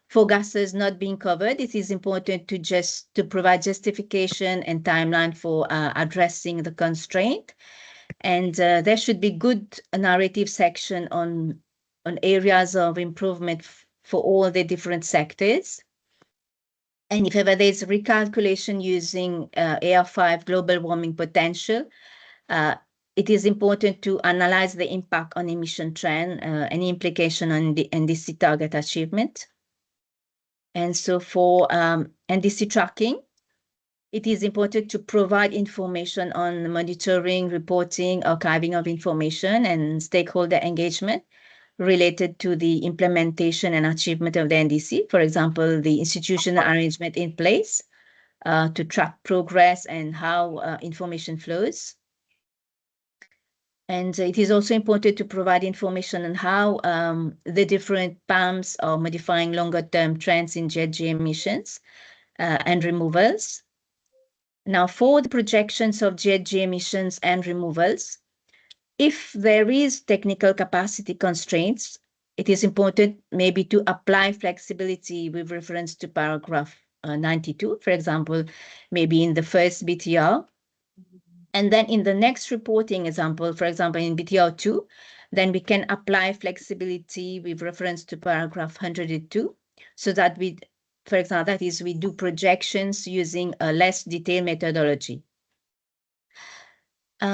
Speaker 3: For gases not being covered, it is important to provide justification and timeline for addressing the constraint. And there should be good narrative section on areas of improvement for all the different sectors. And if ever there's recalculation using AR5 global warming potential, it is important to analyze the impact on emission trend, any implication on the NDC target achievement. And so for NDC tracking, it is important to provide information on monitoring, reporting, archiving of information, and stakeholder engagement related to the implementation and achievement of the NDC. For example, the institutional arrangement in place to track progress and how information flows. And it is also important to provide information on how the different PAMs are modifying longer-term trends in GHG emissions and removals. Now, for the projections of GHG emissions and removals, if there is technical capacity constraints, it is important maybe to apply flexibility with reference to paragraph 92, for example, maybe in the first BTR. And then in the next reporting example, for example, in BTR 2, then we can apply flexibility with reference to paragraph 102, so that we, for example, that is, we do projections using a less detailed methodology.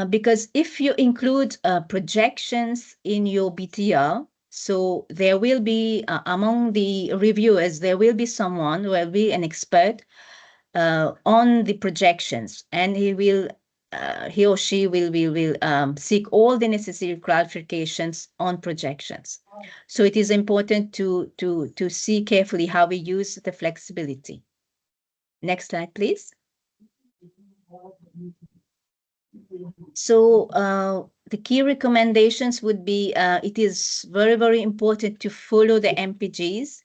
Speaker 3: Because if you include projections in your BTR, so there will be, among the reviewers, there will be someone who will be an expert on the projections, and he or she will seek all the necessary clarifications on projections. So it is important to see carefully how we use the flexibility. Next slide, please. So the key recommendations would be, it is very, very important to follow the MPGs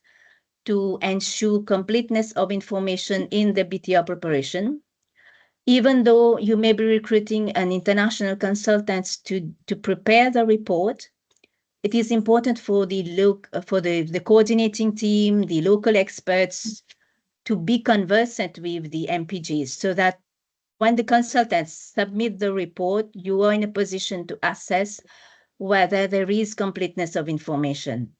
Speaker 3: to ensure completeness of information in the BTR preparation. Even though you may be recruiting an international consultants to prepare the report, it is important for the coordinating team, the local experts, to be conversant with the MPGs, so that when the consultants submit the report, you are in a position to assess whether there is completeness of information.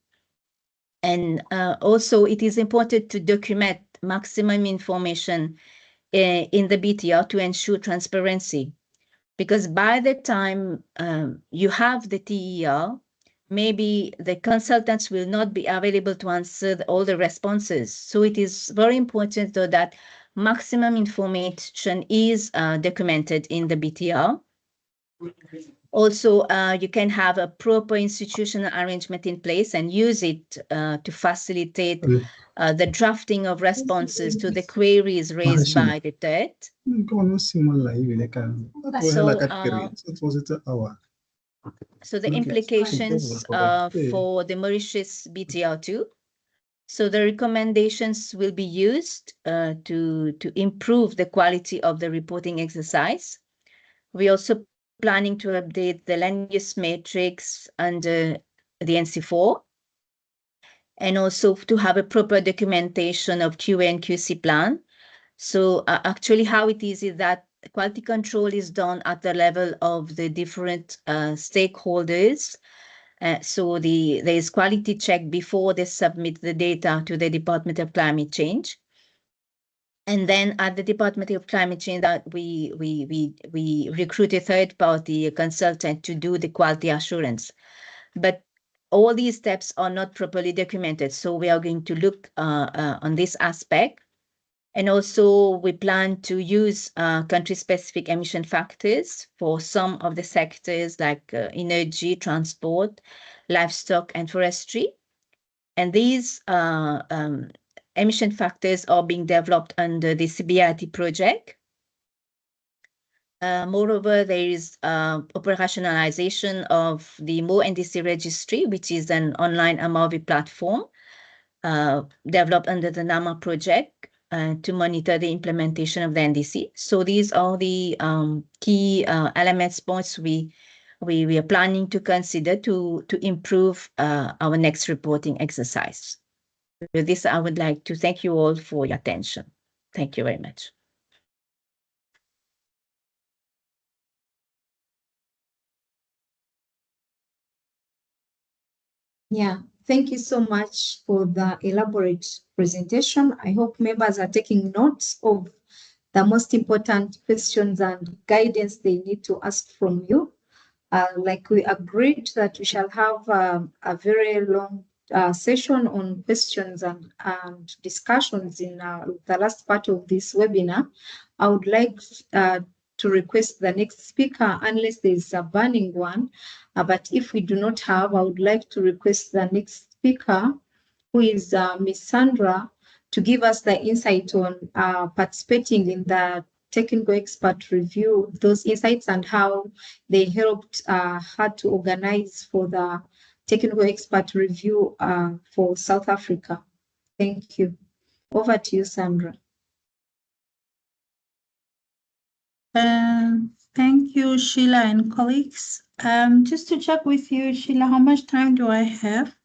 Speaker 3: And also, it is important to document maximum information in the BTR to ensure transparency, because by the time you have the TER, maybe the consultants will not be available to answer all the responses. So it is very important though that maximum information is documented in the BTR. Also, you can have a proper institutional arrangement in place and use it to facilitate the drafting of responses to the queries raised by the TET. So the implications for the Mauritius BTR2. So the recommendations will be used to improve the quality of the reporting exercise. We also planning to update the land use matrix under the NC4, and also to have a proper documentation of QA and QC plan. So actually how it is that quality control is done at the level of the different stakeholders. So there is quality check before they submit the data to the Department of Climate Change. And then at the Department of Climate Change, that we recruit a third-party consultant to do the quality assurance. But all these steps are not properly documented. So we are going to look on this aspect. And also we plan to use country-specific emission factors for some of the sectors like energy, transport, livestock, and forestry. And these emission factors are being developed under the CBRT project. Moreover, there is operationalization of the Mo NDC registry, which is an online MRV platform developed under the NAMA project to monitor the implementation of the NDC. So these are the key elements points we are planning to consider to improve our next reporting exercise. With this, I would like to thank you all for your attention. Thank you very much.
Speaker 1: Yeah, thank you so much for the elaborate presentation. I hope members are taking notes of the most important questions and guidance they need to ask from you. Like we agreed that we shall have a very long session on questions and discussions in the last part of this webinar. I would like to request the next speaker, unless there is a burning one. But if we do not have, I would like to request the next speaker, who is Ms. Sandra, to give us the insight on participating in the technical expert review, those insights and how they helped her to organize for the technical expert review for South Africa. Thank you. Over to you, Sandra.
Speaker 6: Thank you, Sheila and colleagues. Just to check with you, Sheila, how much time do I have?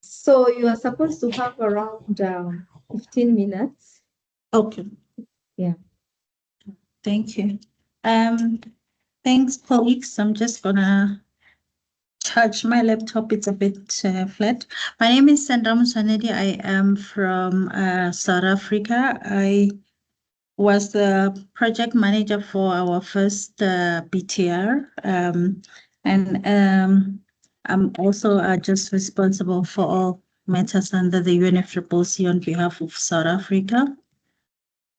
Speaker 1: So you are supposed to have around 15 minutes.
Speaker 6: Okay.
Speaker 1: Yeah.
Speaker 6: Thank you. Thanks, colleagues. I'm just gonna charge my laptop. It's a bit flat. My name is Sandra Musanedi. I am from South Africa. I was the project manager for our first BTR, and I'm also just responsible for all matters under the UNFCCC on behalf of South Africa.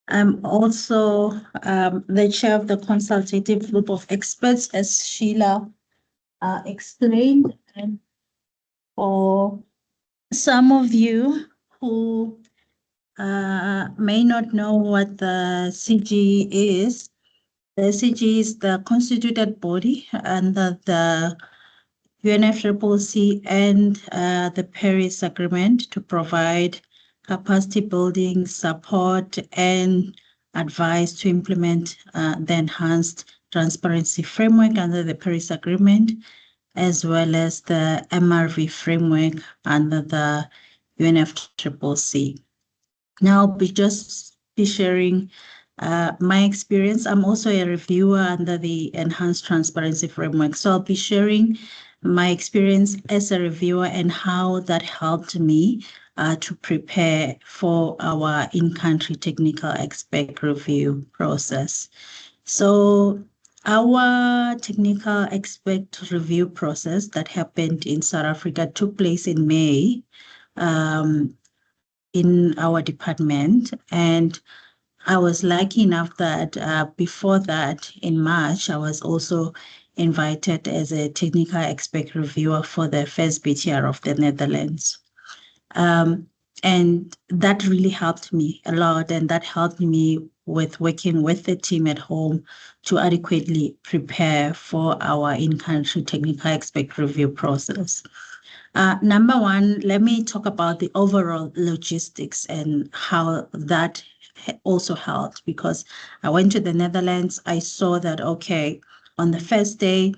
Speaker 6: I'm also the chair of the consultative group of experts, as Sheila explained. And for some of you who may not know what the CG is, the CG is the constituted body under the UNFCCC and the Paris Agreement to provide capacity building, support, and advice to implement the enhanced transparency framework under the Paris Agreement, as well as the MRV framework under the UNFCCC. Now I'll just be sharing my experience. I'm also a reviewer under the Enhanced Transparency Framework. So I'll be sharing my experience as a reviewer and how that helped me to prepare for our in-country technical expert review process. So Our technical expert review process that happened in South Africa took place in May in our department. And I was lucky enough that before that, in March, I was also invited as a technical expert reviewer for the first BTR of the Netherlands. And that really helped me a lot. And that helped me with working with the team at home to adequately prepare for our in-country technical expert review process. Number one, let me talk about the overall logistics and how that also helped, because I went to the Netherlands. I saw that, okay, on the first day,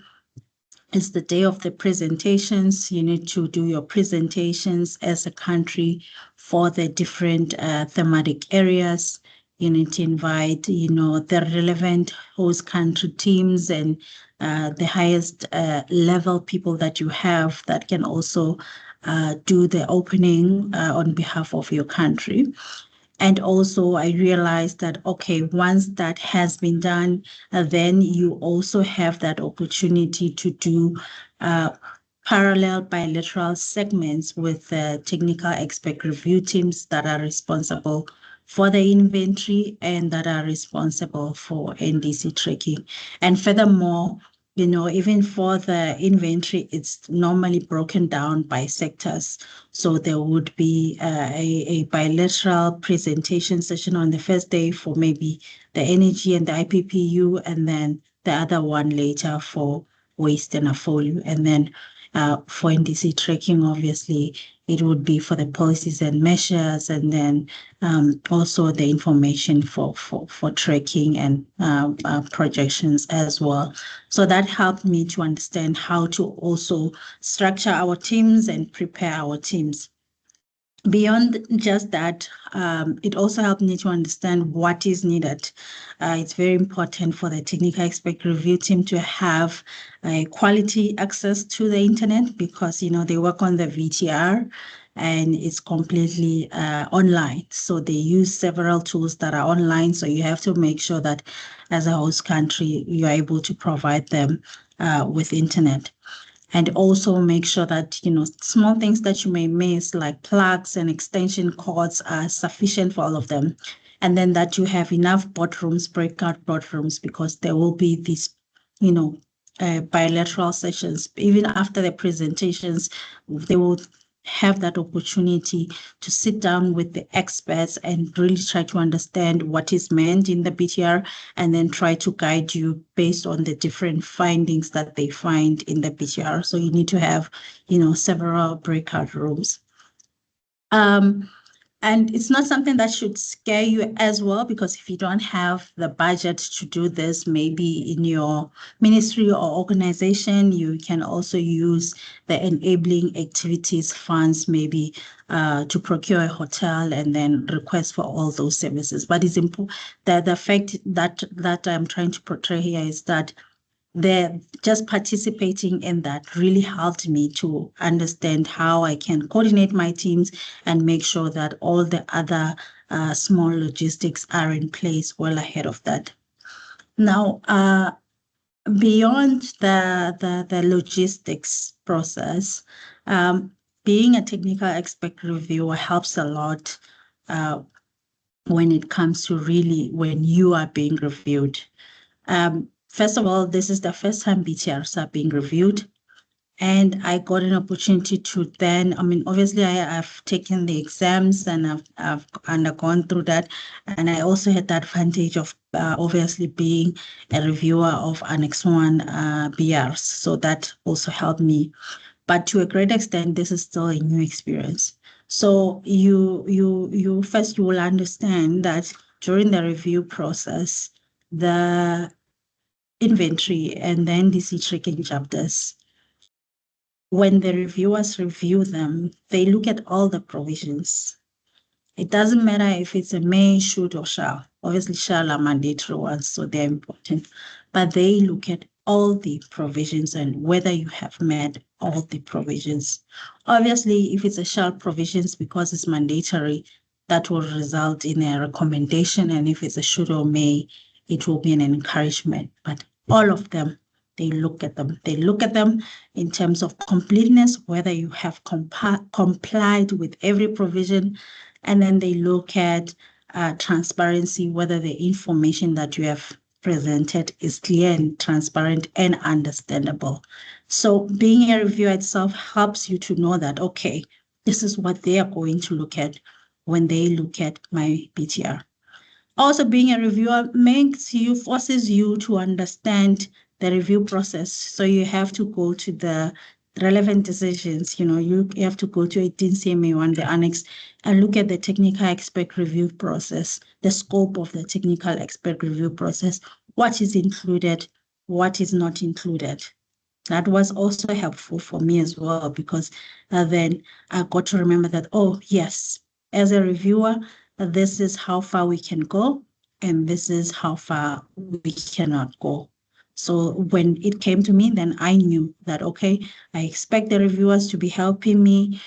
Speaker 6: it's the day of the presentations. You need to do your presentations as a country for the different thematic areas. You need to invite, the relevant host country teams and the highest level people that you have that can also do the opening on behalf of your country. And also I realized that, okay, once that has been done, then you also have that opportunity to do parallel bilateral segments with technical expert review teams that are responsible for the inventory and that are responsible for NDC tracking. And furthermore, even for the inventory, it's normally broken down by sectors. So there would be a bilateral presentation session on the first day for maybe the energy and the IPPU, and then the other one later for waste and AFOLU. And then for NDC tracking, obviously, it would be for the policies and measures, and then also the information for tracking and projections as well. So that helped me to understand how to also structure our teams and prepare our teams. Beyond just that, it also helped me to understand what is needed. It's very important for the technical expert review team to have quality access to the internet, because they work on the VTR and it's completely online. So they use several tools that are online. So you have to make sure that as a host country, you are able to provide them with internet. And also make sure that, small things that you may miss, like plugs and extension cords, are sufficient for all of them. And then that you have enough boardrooms, breakout boardrooms, because there will be these, bilateral sessions. Even after the presentations, they will have that opportunity to sit down with the experts and really try to understand what is meant in the BTR, and then try to guide you based on the different findings that they find in the BTR. So you need to have, several breakout rooms. And it's not something that should scare you as well, because if you don't have the budget to do this, maybe in your ministry or organization, you can also use the enabling activities funds, maybe to procure a hotel and then request for all those services. But it's important that the fact that I'm trying to portray here is that just participating in that really helped me to understand how I can coordinate my teams and make sure that all the other small logistics are in place well ahead of that. Now, beyond the logistics process, being a technical expert reviewer helps a lot when it comes to really when you are being reviewed. First of all, this is the first time BTRs are being reviewed. And I got an opportunity to then, obviously I've taken the exams and I've undergone through that. And I also had the advantage of obviously being a reviewer of Annex 1 BRs. So that also helped me. But to a great extent, this is still a new experience. So you first, you will understand that during the review process, the inventory and the NDC tracking chapters, when the reviewers review them, they look at all the provisions. It doesn't matter if it's a may, should, or shall. Obviously, shall are mandatory ones, so they're important. But they look at all the provisions and whether you have met all the provisions. Obviously, if it's a shall provisions, because it's mandatory, that will result in a recommendation. And if it's a should or may, it will be an encouragement. But all of them. They look at them. They look at them in terms of completeness, whether you have complied with every provision, and then they look at transparency, whether the information that you have presented is clear and transparent and understandable. So being a reviewer itself helps you to know that, okay, this is what they are going to look at when they look at my BTR. Also, being a reviewer forces you to understand the review process. So you have to go to the relevant decisions. You have to go to 18 CMA1, the annex, and look at the technical expert review process, the scope of the technical expert review process, what is included, what is not included. That was also helpful for me as well, because then I got to remember that, oh, yes, as a reviewer, this is how far we can go, and this is how far we cannot go. So when it came to me, then I knew that, okay, I expect the reviewers to be helping me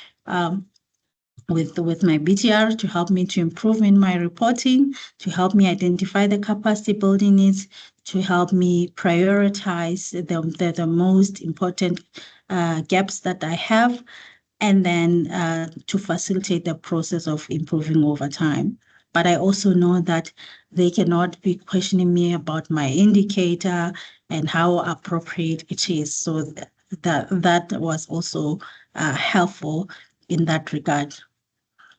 Speaker 6: with my BTR, to help me to improve in my reporting, to help me identify the capacity building needs, to help me prioritize the most important gaps that I have, and then to facilitate the process of improving over time. But I also know that they cannot be questioning me about my indicator and how appropriate it is. So that was also helpful in that regard.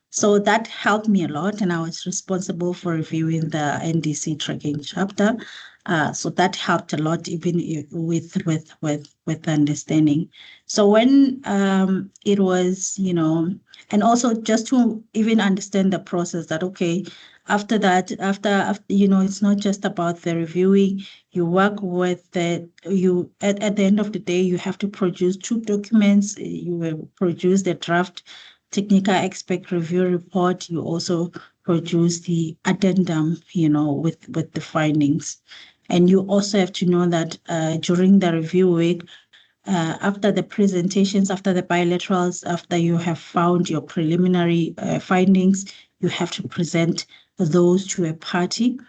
Speaker 6: So that helped me a lot, and I was responsible for reviewing the NDC tracking chapter. So that helped a lot, even with understanding. So when it was, and also just to even understand the process that, okay, after that, after it's not just about the reviewing. You work with at the end of the day, you have to produce 2 documents. You will produce the draft technical expert review report. You also produce the addendum, with the findings. And you also have to know that during the review week, after the presentations, after the bilaterals, after you have found your preliminary findings, you have to present those to a party.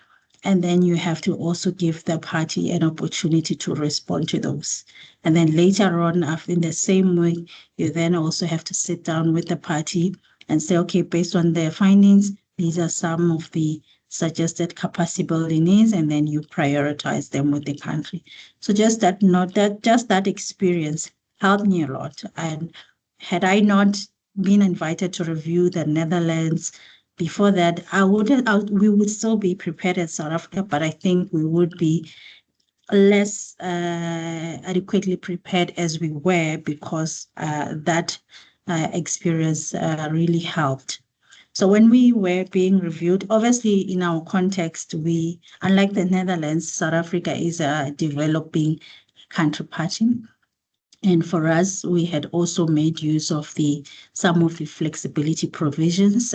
Speaker 6: And then you have to also give the party an opportunity to respond to those. And then later on, in the same week, you then also have to sit down with the party and say, okay, based on their findings, these are some of the suggested capacity building needs, and then you prioritize them with the country. So just that experience helped me a lot. And had I not been invited to review the Netherlands before that, we would still be prepared in South Africa, but I think we would be less adequately prepared as we were, because that experience really helped. So when we were being reviewed, obviously in our context, unlike the Netherlands, South Africa is a developing country party. And for us, we had also made use of some of the flexibility provisions,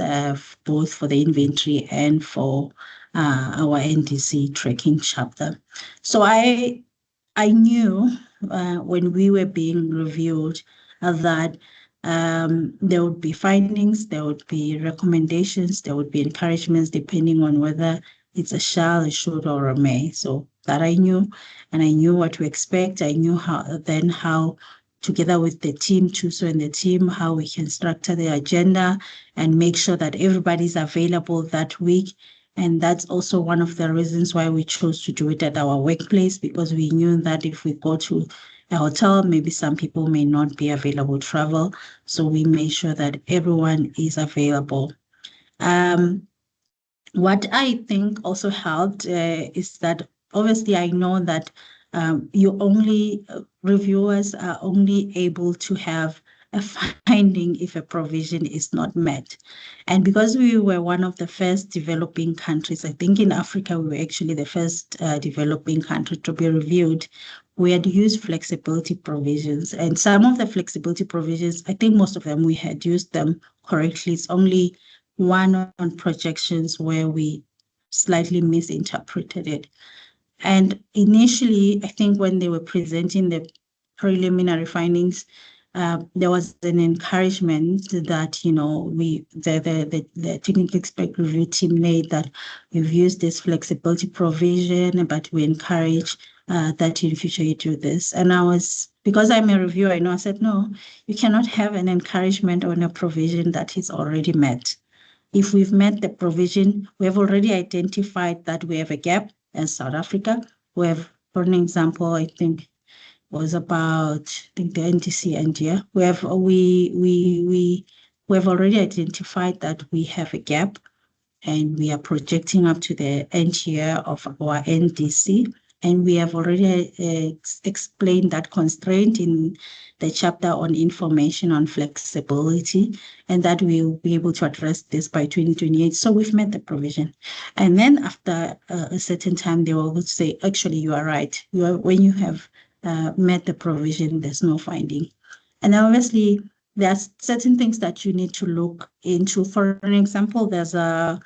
Speaker 6: both for the inventory and for our NDC tracking chapter. So I knew when we were being reviewed that there would be findings, there would be recommendations, there would be encouragements, depending on whether it's a shall, a should, or a may. So that I knew, and I knew what to expect. I knew how together with the team, Chuso and the team, how we can structure the agenda and make sure that everybody's available that week. And that's also one of the reasons why we chose to do it at our workplace, because we knew that if we go to a hotel, maybe some people may not be available to travel. So we made sure that everyone is available. What I think also helped is that obviously I know that reviewers are only able to have a finding if a provision is not met. And because we were one of the first developing countries, I think in Africa, we were actually the first developing country to be reviewed, we had used flexibility provisions. And some of the flexibility provisions, I think most of them, we had used them correctly. It's only one on projections where we slightly misinterpreted it. And initially, I think when they were presenting the preliminary findings, there was an encouragement that, the technical expert review team made that we've used this flexibility provision, but we encourage that in future you do this. And because I'm a reviewer, I said, no, you cannot have an encouragement on a provision that is already met. If we've met the provision, we have already identified that we have a gap as South Africa. We have, for an example, I think was about, the NDC end year. We have already identified that we have a gap, and we are projecting up to the end year of our NDC. And we have already explained that constraint in the chapter on information on flexibility, and that we will be able to address this by 2028. So we've met the provision. And then after a certain time, they will say, actually, you are right. When you have met the provision, there's no finding. And obviously, there are certain things that you need to look into. For an example, there's a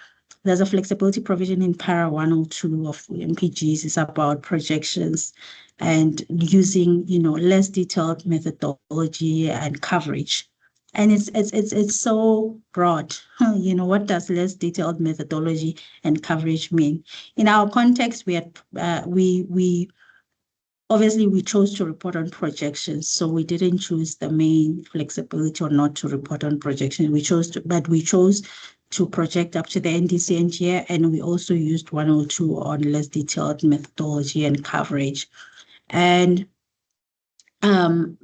Speaker 6: flexibility provision in para 102 of MPGs. It's about projections and using, less detailed methodology and coverage. And it's so broad. What does less detailed methodology and coverage mean? In our context, obviously, we chose to report on projections, so we didn't choose the main flexibility or not to report on projections. We chose to project up to the NDC end year, and we also used 102 on less detailed methodology and coverage. And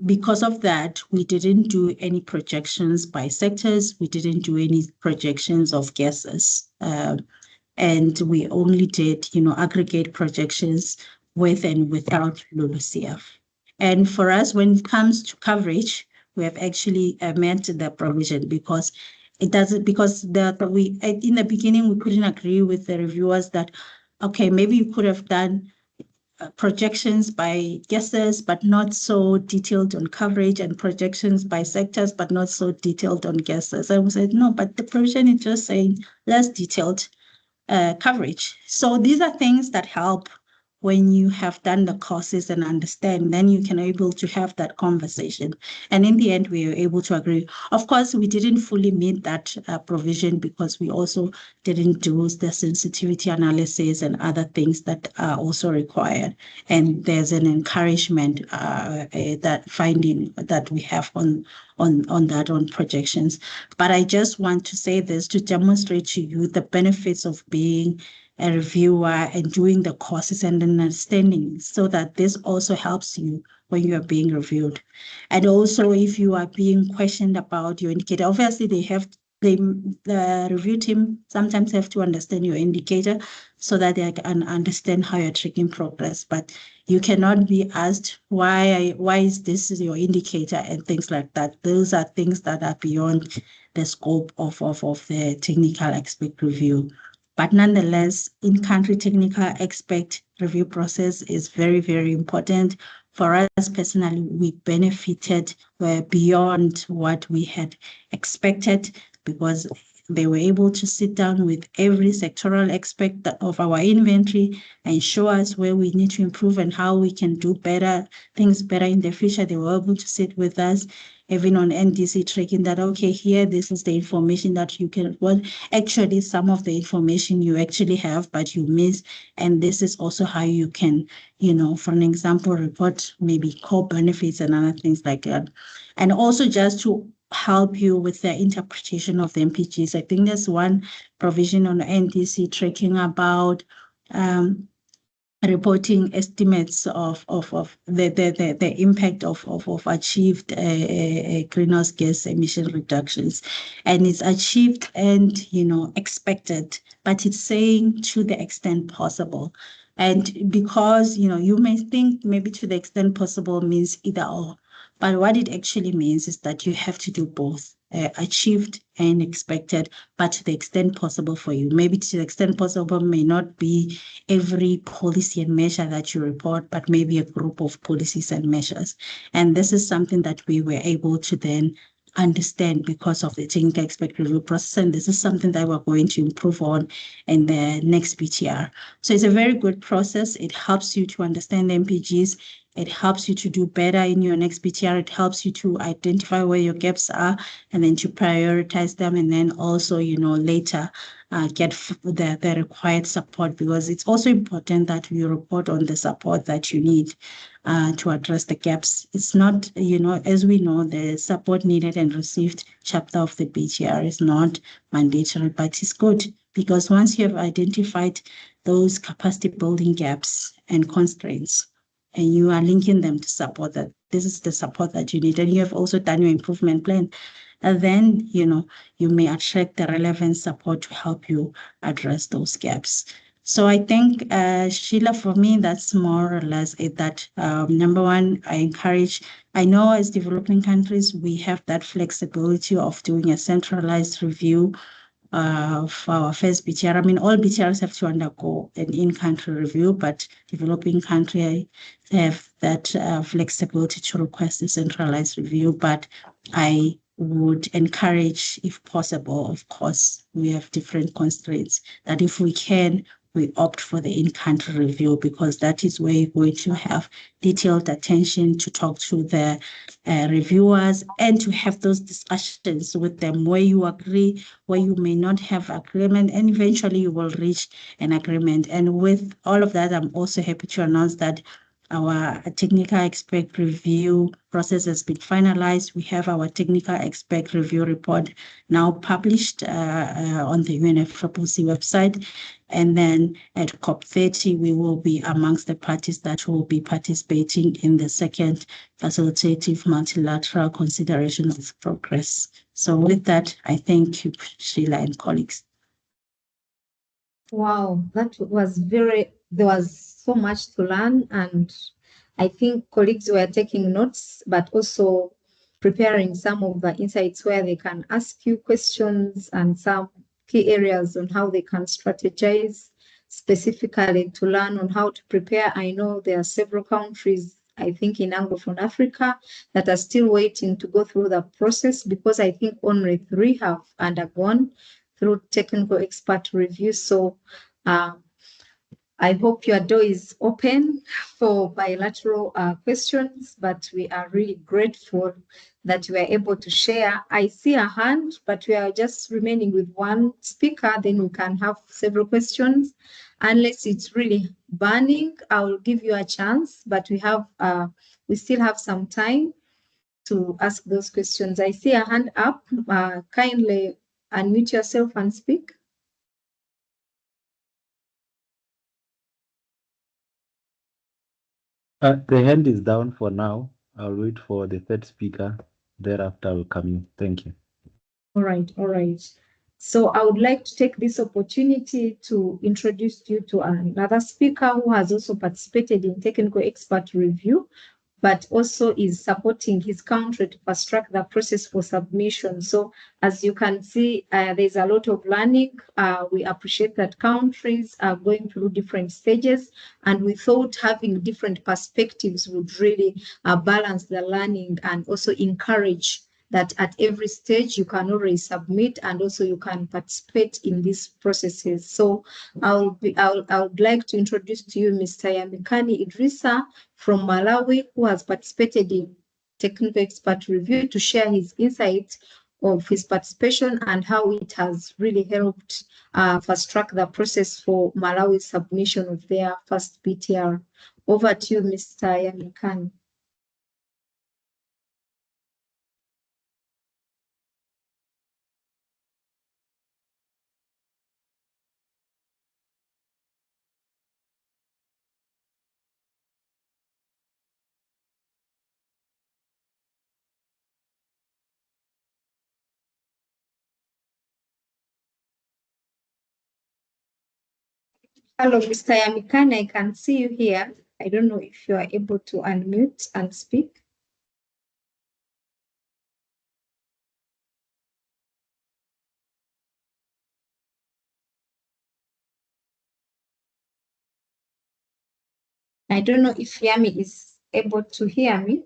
Speaker 6: because of that, we didn't do any projections by sectors. We didn't do any projections of guesses. And we only did, aggregate projections with and without LULUCF. And for us, when it comes to coverage, we have actually met the provision because in the beginning, we couldn't agree with the reviewers that, okay, maybe you could have done projections by guesses, but not so detailed on coverage, and projections by sectors, but not so detailed on guesses. And we said, no, but the provision is just saying less detailed coverage. So these are things that help when you have done the courses and understand, then you can be able to have that conversation. And in the end, we were able to agree. Of course, we didn't fully meet that provision because we also didn't do the sensitivity analysis and other things that are also required. And there's an encouragement that finding that we have on projections. But I just want to say this to demonstrate to you the benefits of being a reviewer and doing the courses and understanding, so that this also helps you when you are being reviewed. And also, if you are being questioned about your indicator, obviously the review team sometimes have to understand your indicator so that they can understand how you're tracking progress. But you cannot be asked why is this your indicator and things like that. Those are things that are beyond the scope of the technical expert review. But nonetheless, in-country technical expert review process is very, very important. For us personally, we benefited beyond what we had expected, because they were able to sit down with every sectoral expert of our inventory and show us where we need to improve and how we can do things better in the future. They were able to sit with us, even on NDC tracking, that, okay, here, this is the information that you can, actually some of the information you actually have, but you miss. And this is also how you can, for an example, report maybe core benefits and other things like that. And also just to help you with the interpretation of the MPGs. I think there's one provision on NDC tracking about reporting estimates of the impact of achieved greenhouse gas emission reductions. And it's achieved and, expected, but it's saying to the extent possible. And because, you may think maybe to the extent possible means either or. But what it actually means is that you have to do both, achieved and expected, but to the extent possible for you. Maybe to the extent possible may not be every policy and measure that you report, but maybe a group of policies and measures. And this is something that we were able to then understand because of the technical expert review process. And this is something that we're going to improve on in the next BTR. So it's a very good process. It helps you to understand the MPGs. It helps you to do better in your next BTR. It helps you to identify where your gaps are and then to prioritize them. And then also, later get the required support, because it's also important that you report on the support that you need to address the gaps. It's not, as we know, the support needed and received chapter of the BTR is not mandatory, but it's good because once you have identified those capacity building gaps and constraints, and you are linking them to support that this is the support that you need, and you have also done your improvement plan, and then you may attract the relevant support to help you address those gaps. So I think, Sheila, for me, that's more or less it. That number one, I know as developing countries, we have that flexibility of doing a centralized review for our first BTR. I mean, all BTRs have to undergo an in-country review, but developing countries have that flexibility to request a centralized review. But I would encourage, if possible, of course, we have different constraints, that if we can, we opt for the in-country review, because that is where you're going to have detailed attention to talk to the reviewers and to have those discussions with them where you agree, where you may not have agreement, and eventually you will reach an agreement. And with all of that, I'm also happy to announce that our technical expert review process has been finalized. We have our technical expert review report now published on the UNFCCC website. And then at COP30, we will be amongst the parties that will be participating in the second facilitative multilateral consideration of progress. So with that, I thank you, Sheila and colleagues.
Speaker 1: Wow, there was so much to learn, and I think colleagues were taking notes, but also preparing some of the insights where they can ask you questions and some key areas on how they can strategize specifically to learn on how to prepare. I know there are several countries, I think in Anglophone Africa, that are still waiting to go through the process, because I think only 3 have undergone through technical expert review. So I hope your door is open for bilateral questions, but we are really grateful that we are able to share. I see a hand, but we are just remaining with one speaker, then we can have several questions. Unless it's really burning, I'll give you a chance, but we still have some time to ask those questions. I see a hand up. Kindly unmute yourself and speak.
Speaker 7: The hand is down for now. I'll wait for the third speaker. Thereafter, I will come in. Thank you.
Speaker 1: All right. So I would like to take this opportunity to introduce you to another speaker who has also participated in technical expert review, but also is supporting his country to fast track the process for submission. So as you can see, there's a lot of learning. We appreciate that countries are going through different stages, and we thought having different perspectives would really balance the learning and also encourage that at every stage you can already submit and also you can participate in these processes. So I would like to introduce to you Mr. Yamikani Idrisa from Malawi, who has participated in technical expert review, to share his insights of his participation and how it has really helped fast track the process for Malawi's submission of their first BTR. Over to you, Mr. Yamikani. Hello, Mr. Yamikani, I can see you here. I don't know if you are able to unmute and speak. I don't know if Yami is able to hear me.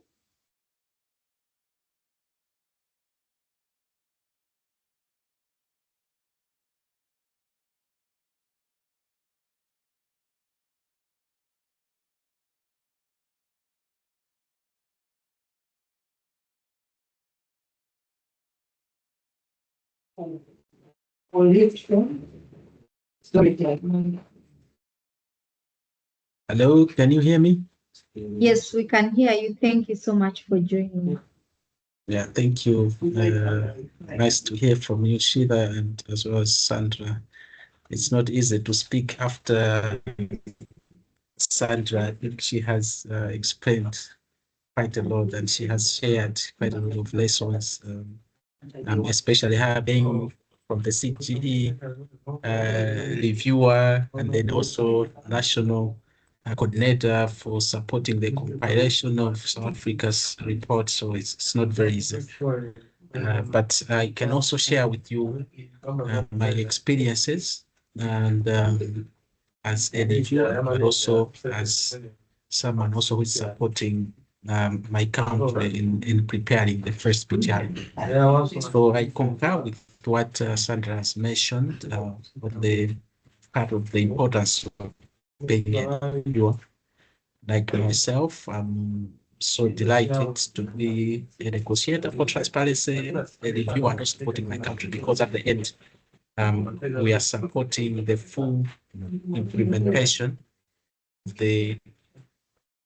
Speaker 4: Hello, can you hear me?
Speaker 1: Yes, we can hear you. Thank you so much for joining.
Speaker 4: Yeah, thank you. Nice to hear from you, Sheila, and as well as Sandra. It's not easy to speak after Sandra. I think she has explained quite a lot, and she has shared quite a lot of lessons, especially her being from the CGE reviewer, and then also national coordinator for supporting the compilation of South Africa's report. So it's not very easy. But I can also share with you my experiences, and as a reviewer, but also as someone also who is supporting my country in preparing the first BTR. So I concur with what Sandra has mentioned on the part of the importance of being a reviewer. Like myself, I'm so delighted to be a negotiator for transparency, a reviewer, and supporting my country, because at the end, we are supporting the full implementation of the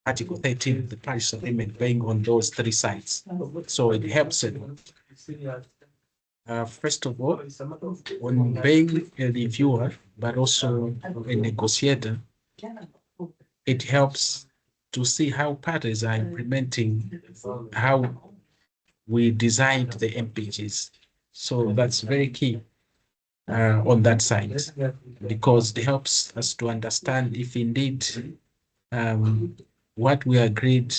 Speaker 4: Article 13, the Paris Agreement, being on those three sides. So it helps it. First of all, on being a reviewer, but also a negotiator, it helps to see how parties are implementing how we designed the MPGs. So that's very key on that side, because it helps us to understand if indeed what we agreed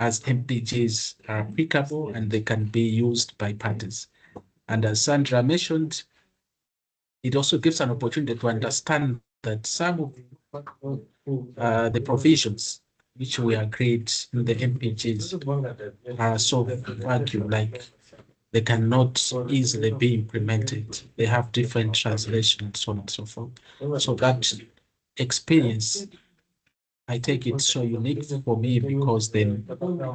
Speaker 4: as MPGs are applicable and they can be used by parties. And as Sandra mentioned, it also gives an opportunity to understand that some of the provisions which we agreed in the MPGs are so vague, like they cannot easily be implemented. They have different translations, so on and so forth. So that experience, I take it so unique for me, because then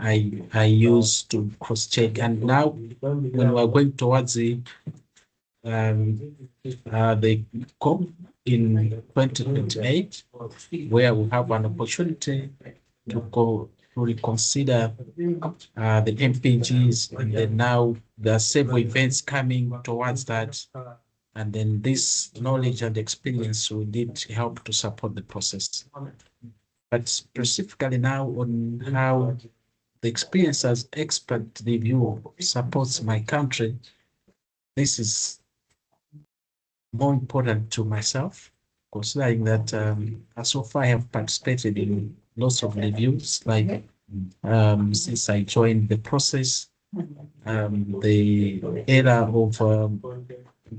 Speaker 4: I use to cross check. And now when we're going towards the COP in 2028, where we have an opportunity to go to reconsider the MPGs, and then now there are several events coming towards that, and then this knowledge and experience will need help to support the process. But specifically now on how the experience as expert review supports my country, this is more important to myself, considering that so far I have participated in lots of reviews, like since I joined the process, the era of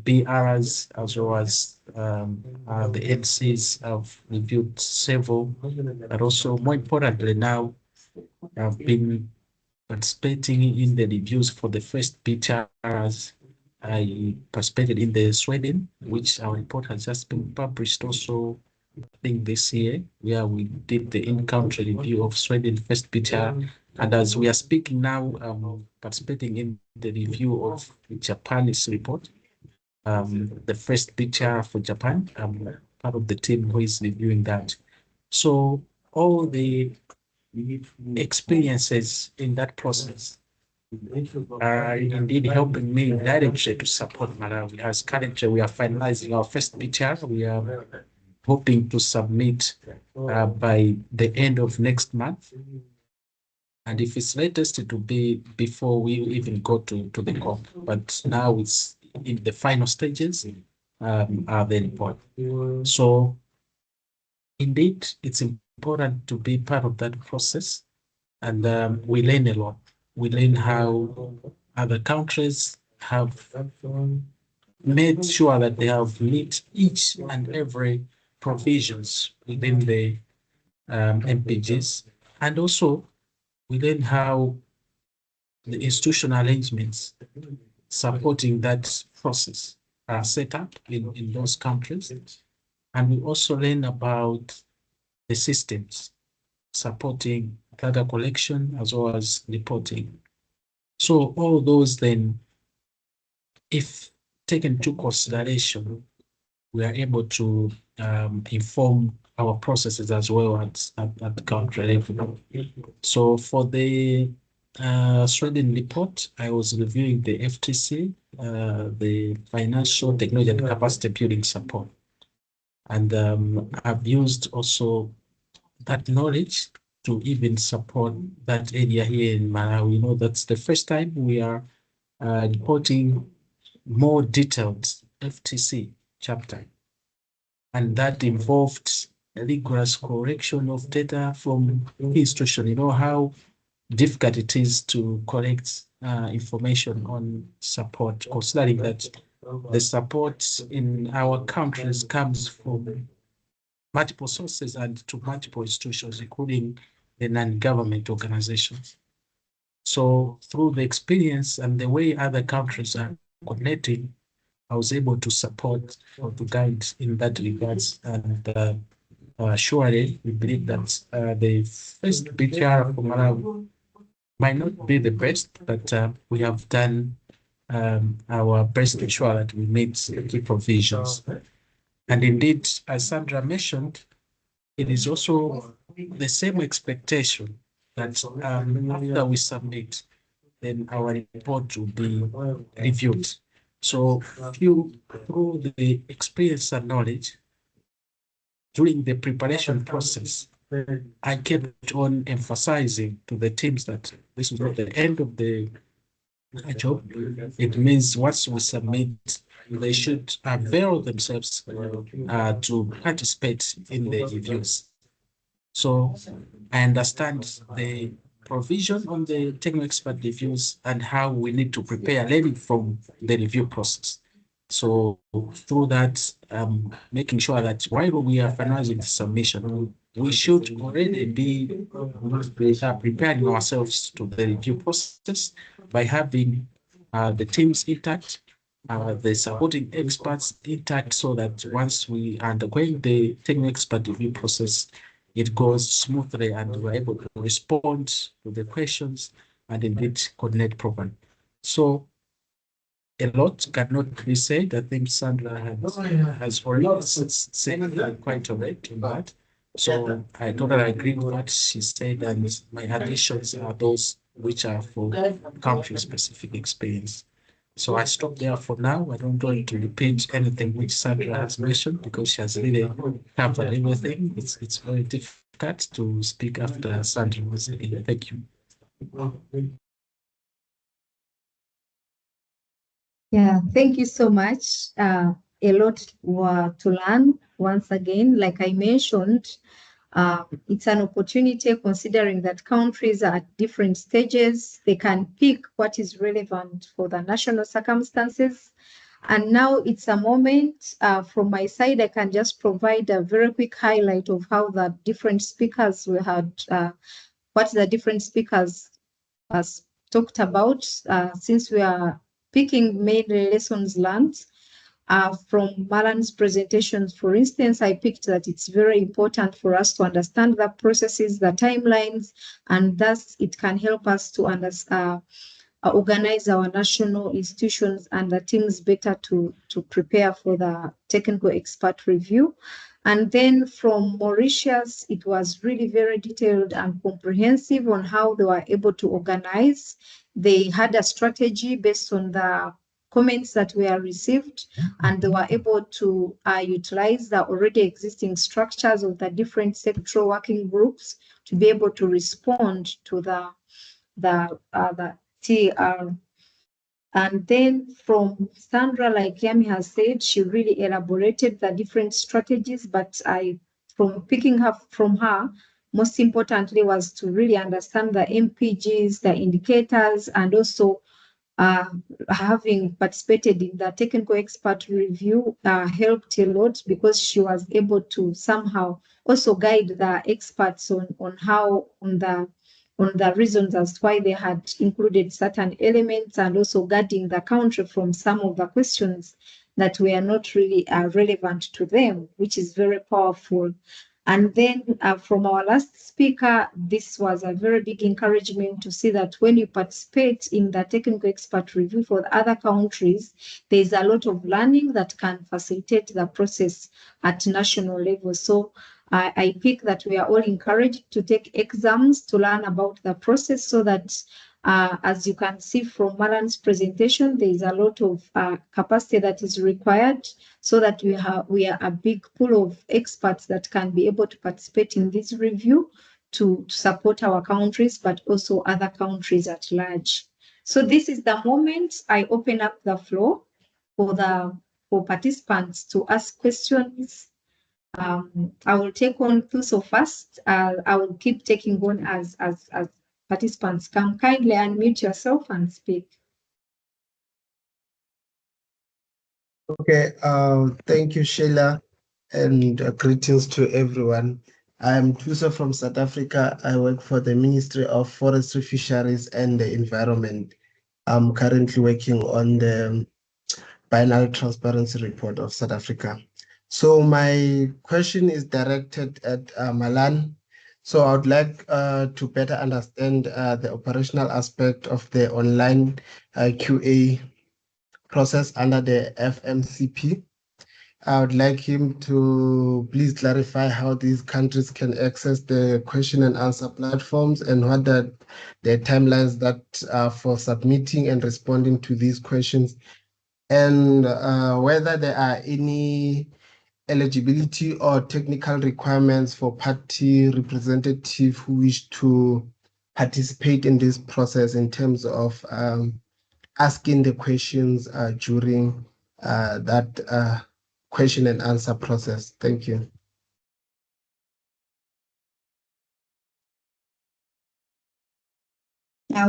Speaker 4: BRs, as well as the NCs. I've reviewed several, but also more importantly now, I've been participating in the reviews for the first BTRs. I participated in the Sweden, which our report has just been published also, I think this year, where we did the in-country review of Sweden first BTR. And as we are speaking now, participating in the review of the Japanese report, the first BTR for Japan. I'm part of the team who is reviewing that. So all the experiences in that process are indeed helping me directly to support Malawi. As currently we are finalizing our first BTR, we are hoping to submit by the end of next month. And if it's latest, it will be before we even go to the COP. But now it's in the final stages are the report. So indeed, it's important to be part of that process. And we learn a lot. We learn how other countries have made sure that they have met each and every provisions within the MPGs. And also, we learn how the institutional arrangements supporting that process are set up in those countries. And we also learn about the systems supporting data collection as well as reporting. So all those then, if taken into consideration, we are able to inform our processes as well at country level. So for the Sweden report, I was reviewing the FTC, the financial technology and capacity building support. And I've used also that knowledge to even support that area here in Malawi. You know, that's the first time we are reporting more detailed FTC chapter. And that involved rigorous correction of data from institution. You know how difficult it is to collect information on support, considering that the support in our countries comes from multiple sources and to multiple institutions, including the non-government organizations. So through the experience and the way other countries are connecting, I was able to support or to guide in that regards. And surely we believe that the first BTR for Malawi might not be the best, but we have done our best to ensure that we meet the key provisions. And indeed, as Sandra mentioned, it is also the same expectation that after we submit, then our report will be reviewed. So through the experience and knowledge during the preparation process, I kept on emphasizing to the teams that this is not the end of the job. It means once we submit, they should avail themselves to participate in the reviews. So I understand the provision on the technical expert reviews and how we need to prepare learning from the review process. So through that, making sure that while we are finalizing the submission, we should already be preparing ourselves to the review process by having the teams intact, the supporting experts intact, so that once we are undergoing the technical expert review process, it goes smoothly and we're able to respond to the questions and indeed coordinate properly. So a lot cannot be said. I think Sandra has already said quite a bit on that. So I totally agree with what she said, and my additions are those which are for country-specific experience. So I stop there for now. I don't want to repeat anything which Sandra has mentioned because she has really covered everything. It's very difficult to speak after Sandra was here. Thank you.
Speaker 1: Yeah, thank you so much. A lot to learn. Once again, like I mentioned, it's an opportunity considering that countries are at different stages. They can pick what is relevant for the national circumstances. And now it's a moment from my side, I can just provide a very quick highlight of how the different speakers we had, what the different speakers has talked about, since we are picking mainly lessons learned. From Malan's presentations, for instance, I picked that it's very important for us to understand the processes, the timelines, and thus it can help us to organize our national institutions and the teams better to prepare for the technical expert review. And then from Mauritius, it was really very detailed and comprehensive on how they were able to organize. They had a strategy based on the comments that were received, and they were able to utilize the already existing structures of the different sectoral working groups to be able to respond to the TR. And then from Sandra, like Yami has said, she really elaborated the different strategies, but from picking up from her, most importantly was to really understand the MPGs, the indicators, and also having participated in the technical expert review helped a lot because she was able to somehow also guide the experts on the reasons as to why they had included certain elements, and also guarding the country from some of the questions that were not really relevant to them, which is very powerful. And then from our last speaker, this was a very big encouragement to see that when you participate in the technical expert review for the other countries, there's a lot of learning that can facilitate the process at national level. So I pick that we are all encouraged to take exams to learn about the process so that as you can see from Maran's presentation, there is a lot of capacity that is required so that we are a big pool of experts that can be able to participate in this review to support our countries, but also other countries at large. So this is the moment I open up the floor for participants to ask questions. I will take on Thuso first. I will keep taking on as participants come. Kindly unmute yourself and speak.
Speaker 2: Okay, thank you, Sheila, and greetings to everyone. I'm Tusa from South Africa. I work for the Ministry of Forestry, Fisheries and the Environment. I'm currently working on the Biennial Transparency Report of South Africa. So my question is directed at Malan. So I would like to better understand the operational aspect of the online QA process under the FMCP. I would like him to please clarify how these countries can access the question and answer platforms and what the timelines that are for submitting and responding to these questions, and whether there are any eligibility or technical requirements for party representatives who wish to participate in this process in terms of asking the questions during that question and answer process. Thank you.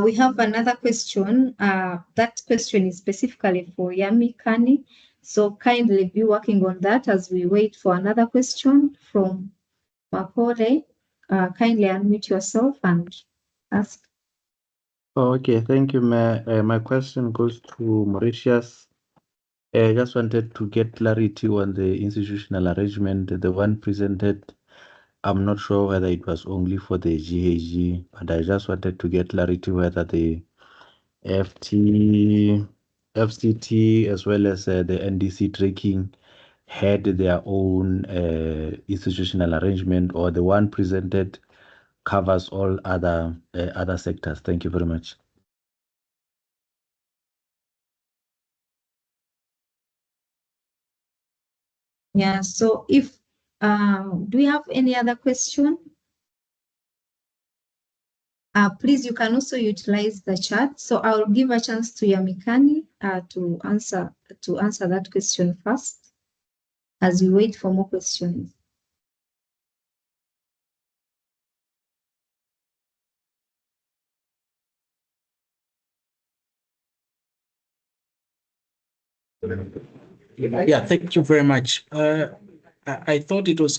Speaker 1: We have another question. That question is specifically for Yami Kani. So kindly be working on that as we wait for another question from Makore. Kindly unmute yourself and ask.
Speaker 7: Okay, thank you. My question goes to Mauritius. I just wanted to get clarity on the institutional arrangement, the one presented. I'm not sure whether it was only for the GAG, but I just wanted to get clarity whether the FCT as well as the NDC tracking had their own institutional arrangement, or the one presented covers all other sectors. Thank you very much.
Speaker 1: Yeah, so if, do we have any other question? Please, you can also utilize the chat. So I'll give a chance to Yamikani to answer that question first as we wait for more questions.
Speaker 4: Yeah, thank you very much. I thought it was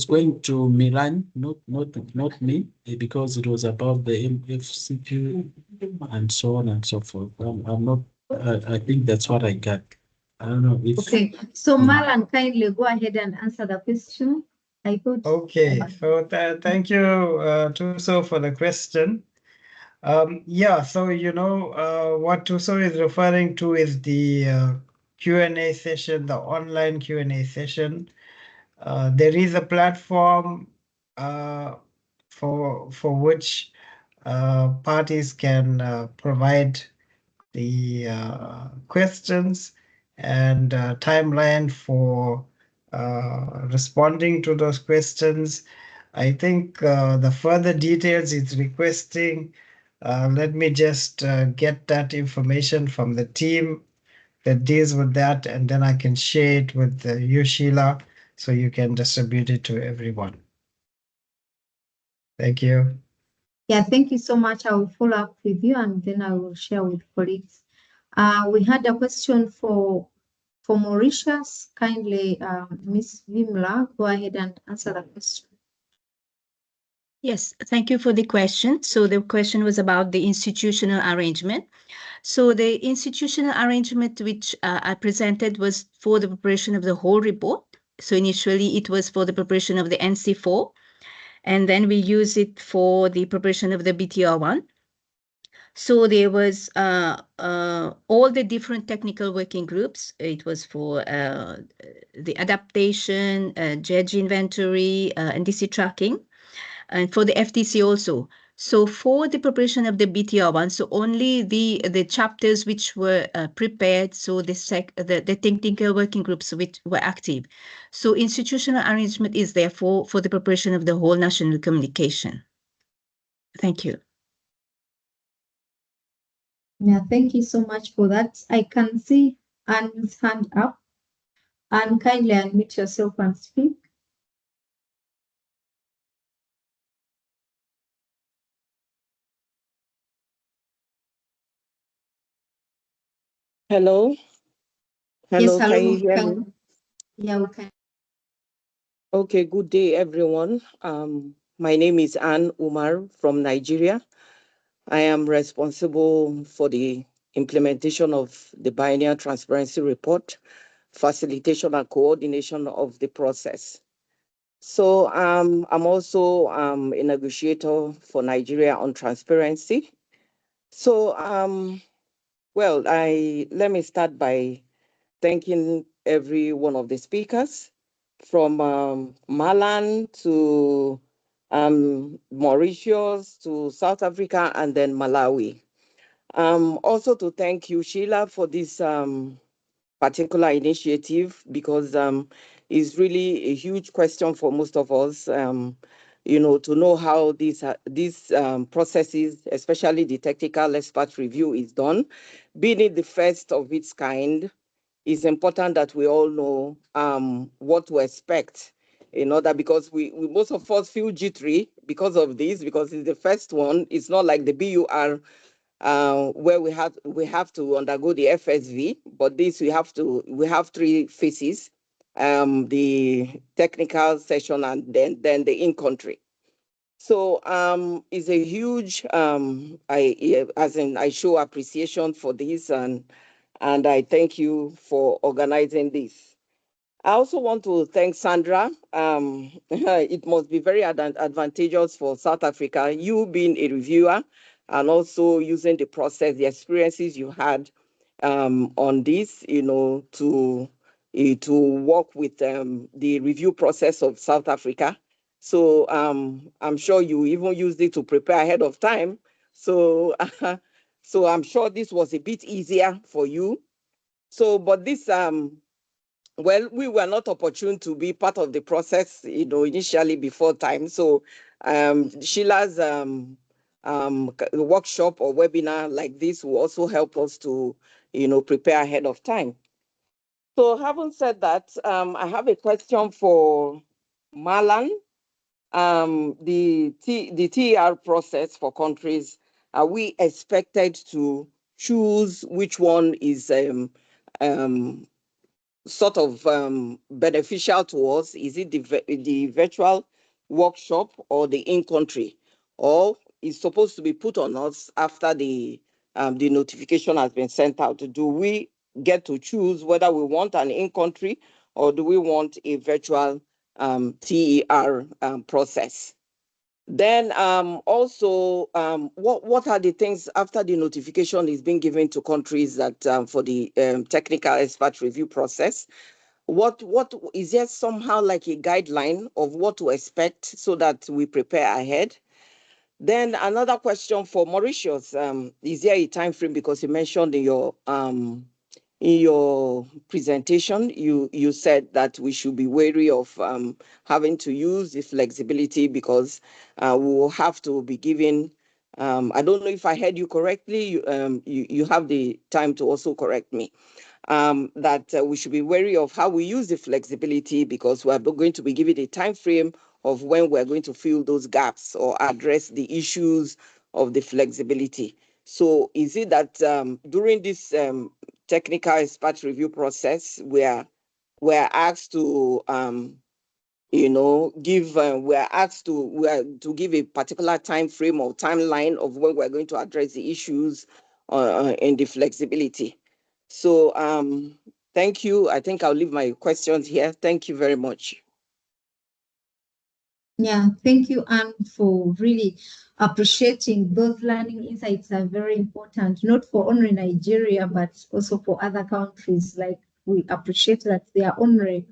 Speaker 4: going to Milan, not me, because it was about the MFCP and so on and so forth. I'm not. I think that's what I got. I don't know if.
Speaker 1: Okay, so Malan, kindly go ahead and answer the question. I thought.
Speaker 2: Okay, so thank you, Tuso, for the question. Yeah, so what Tuso is referring to is the Q&A session, the online Q&A session. There is a platform for which parties can provide the questions and timeline for responding to those questions. I think the further details it's requesting, let me just get that information from the team that deals with that, and then I can share it with you, Sheila, so you can distribute it to everyone. Thank you.
Speaker 1: Yeah, thank you so much. I will follow up with you and then I will share with colleagues. We had a question for Mauritius. Kindly, Ms. Vimla, go ahead and answer the question.
Speaker 3: Yes, thank you for the question. So the question was about the institutional arrangement. So the institutional arrangement which I presented was for the preparation of the whole report. So initially it was for the preparation of the NC4, and then we use it for the preparation of the BTR1. So there was all the different technical working groups. It was for the adaptation, JEDG inventory, NDC tracking, and for the FTC also. So for the preparation of the BTR1, so only the chapters which were prepared, so the technical working groups which were active. So institutional arrangement is there for the preparation of the whole national communication. Thank you.
Speaker 1: Yeah, thank you so much for that. I can see Anne's hand up. Anne, kindly unmute yourself and speak.
Speaker 8: Hello. Hello,
Speaker 1: Yes, hello.
Speaker 8: can you hear me?
Speaker 1: Yeah, we can.
Speaker 8: Okay, good day, everyone. My name is Anne Umar from Nigeria. I am responsible for the implementation of the Biennial Transparency Report, facilitation and coordination of the process. So I'm also a negotiator for Nigeria on transparency. So, well, let me start by thanking every one of the speakers from Malan to Mauritius to South Africa and then Malawi. Also to thank you, Sheila, for this particular initiative because it's really a huge question for most of us, to know how these processes, especially the technical expert review, is done. Being it the first of its kind, it's important that we all know what to expect in order, because we most of us feel jittery because of this, because it's the first one. It's not like the BUR where we have to undergo the FSV, but this we have 3 phases, the technical session and then the in-country. So it's a huge I show appreciation for this, and I thank you for organizing this. I also want to thank Sandra. It must be very advantageous for South Africa, you being a reviewer and also using the process, the experiences you had on this, to work with the review process of South Africa. So I'm sure you even used it to prepare ahead of time. So, so I'm sure this was a bit easier for you. So, but this well, we were not opportune to be part of the process, initially before time. So Sheila's workshop or webinar like this will also help us to, prepare ahead of time. So having said that, I have a question for Marlan. The TER process for countries, are we expected to choose which one is sort of beneficial to us? Is it the virtual workshop or the in-country, or is supposed to be put on us after the notification has been sent out? Do we get to choose whether we want an in-country or do we want a virtual TER process? Then also, what are the things after the notification is being given to countries that for the technical expert review process? What is there somehow like a guideline of what to expect so that we prepare ahead? Then another question for Mauritius, is there a time frame? Because you mentioned in your presentation, you said that we should be wary of having to use the flexibility because we will have to be given, I don't know if I heard you correctly, you have the time to also correct me, that we should be wary of how we use the flexibility because we're going to be given a time frame of when we're going to fill those gaps or address the issues of the flexibility. So is it that during this technical expert review process, we're asked to we're asked to give a particular time frame or timeline of when we're going to address the issues in the flexibility? So Thank you. I think I'll leave my questions here. Thank you very much.
Speaker 1: Yeah, thank you, Anne, for really appreciating those learning insights are very important, not for only Nigeria, but also for other countries. Like we appreciate that there are only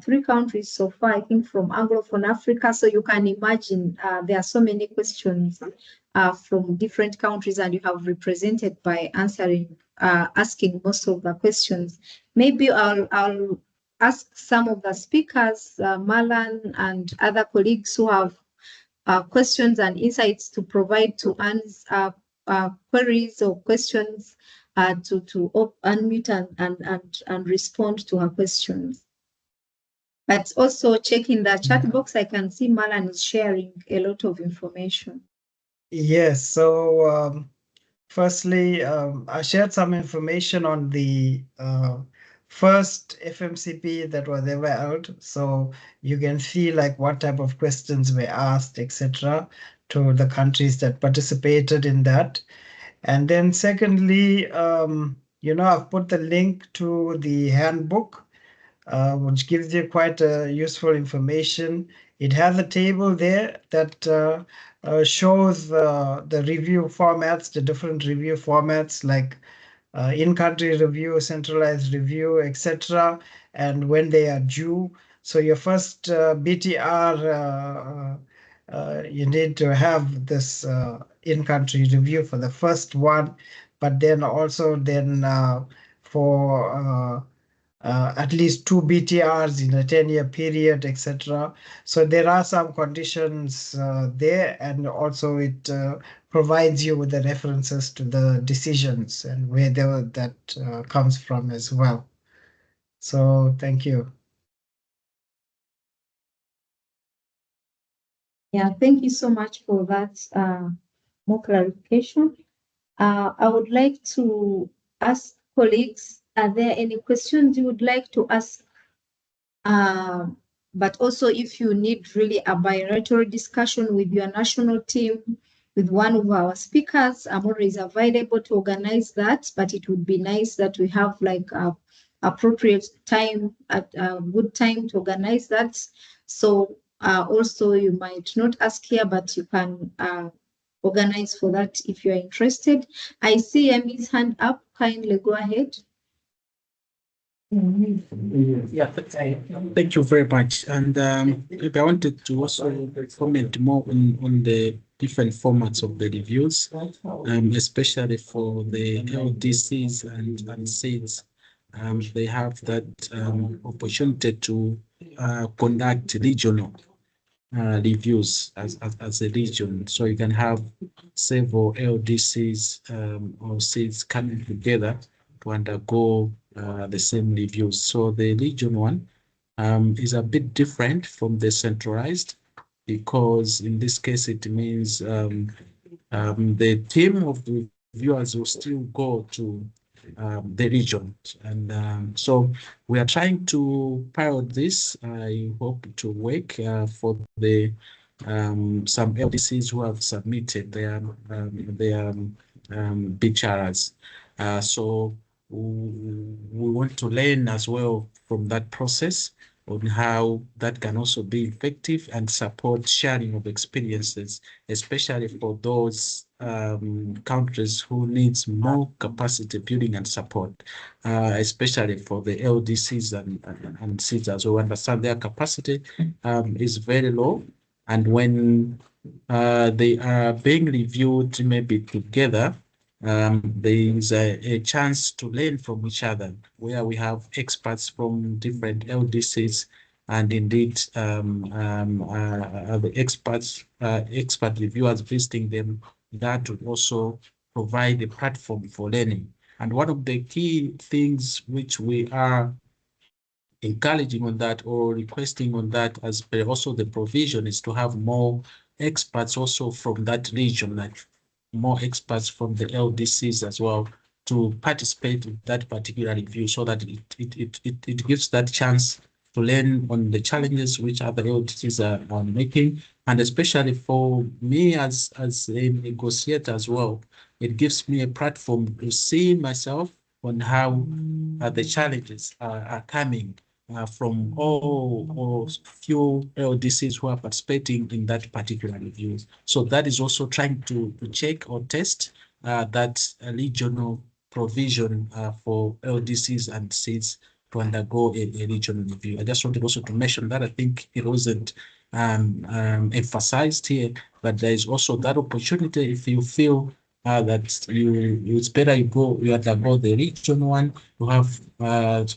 Speaker 1: 3 countries so far, I think, from Anglophone Africa. So you can imagine there are so many questions from different countries, and you have represented by asking most of the questions. Maybe I'll ask some of the speakers, Marlon and other colleagues who have questions and insights to provide to answer queries or questions to unmute and respond to her questions. But also checking the chat box, I can see Marlon is sharing a lot of information.
Speaker 2: Yes, so firstly, I shared some information on the first FMCP that was ever held. So you can see like what type of questions were asked, etc., to the countries that participated in that. And then secondly, I've put the link to the handbook, which gives you quite useful information. It has a table there that shows the review formats, the different review formats like in-country review, centralized review, etc., and when they are due. So your first BTR, you need to have this in-country review for the first one, but then also for at least 2 BTRs in a 10-year period, etc. So there are some conditions there, and also it provides you with the references to the decisions and where that comes from as well. So thank you.
Speaker 1: Yeah, thank you so much for that more clarification. I would like to ask colleagues, are there any questions you would like to ask? But also if you need really a bilateral discussion with your national team, with one of our speakers, I'm always available to organize that, but it would be nice that we have like a appropriate time, a good time to organize that. So also you might not ask here, but you can organize for that if you're interested. I see Emmy's hand up, kindly go ahead.
Speaker 4: Yeah, thank you very much. And maybe I wanted to also comment more on the different formats of the reviews, especially for the LDCs and SEEDs. They have that opportunity to conduct regional reviews as a region. So you can have several LDCs or SEEDs coming together to undergo the same reviews. So the region one is a bit different from the centralized, because in this case it means the team of the reviewers will still go to the region. And so we are trying to pilot this. I hope to work for the some LDCs who have submitted their BTRs. So we want to learn as well from that process on how that can also be effective and support sharing of experiences, especially for those countries who needs more capacity building and support, especially for the LDCs and SEEDs, as we understand their capacity is very low. And when they are being reviewed maybe together, there is a chance to learn from each other, where we have experts from different LDCs, and indeed the expert reviewers visiting them. That would also provide a platform for learning. And one of the key things which we are encouraging on that or requesting on that, as per also the provision, is to have more experts also from that region, like more experts from the LDCs as well, to participate in that particular review, so that it gives that chance to learn on the challenges which other LDCs are making. And especially for me as a negotiator as well, it gives me a platform to see myself on how the challenges are coming from all or few LDCs who are participating in that particular review. So that is also trying to check or test that regional provision for LDCs and seeds to undergo a regional review. I just wanted also to mention that. I think it wasn't emphasized here, but there is also that opportunity if you feel that it's better you undergo the regional one. You have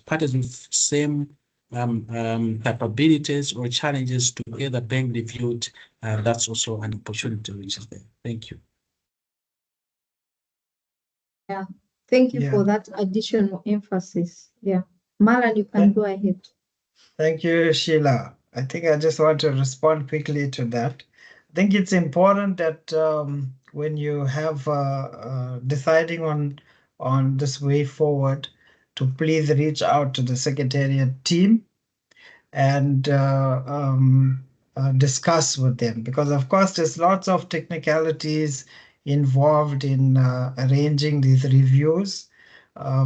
Speaker 4: parties with same capabilities or challenges together being reviewed. That's also an opportunity which is there. Thank you.
Speaker 1: Yeah, thank you
Speaker 2: Yeah.
Speaker 1: for that additional emphasis. Yeah, Malan, you can go ahead.
Speaker 2: Thank you, Sheila. I think I just want to respond quickly to that. I think it's important that when you have deciding on this way forward, to please reach out to the Secretariat team and discuss with them, because of course there's lots of technicalities involved in arranging these reviews.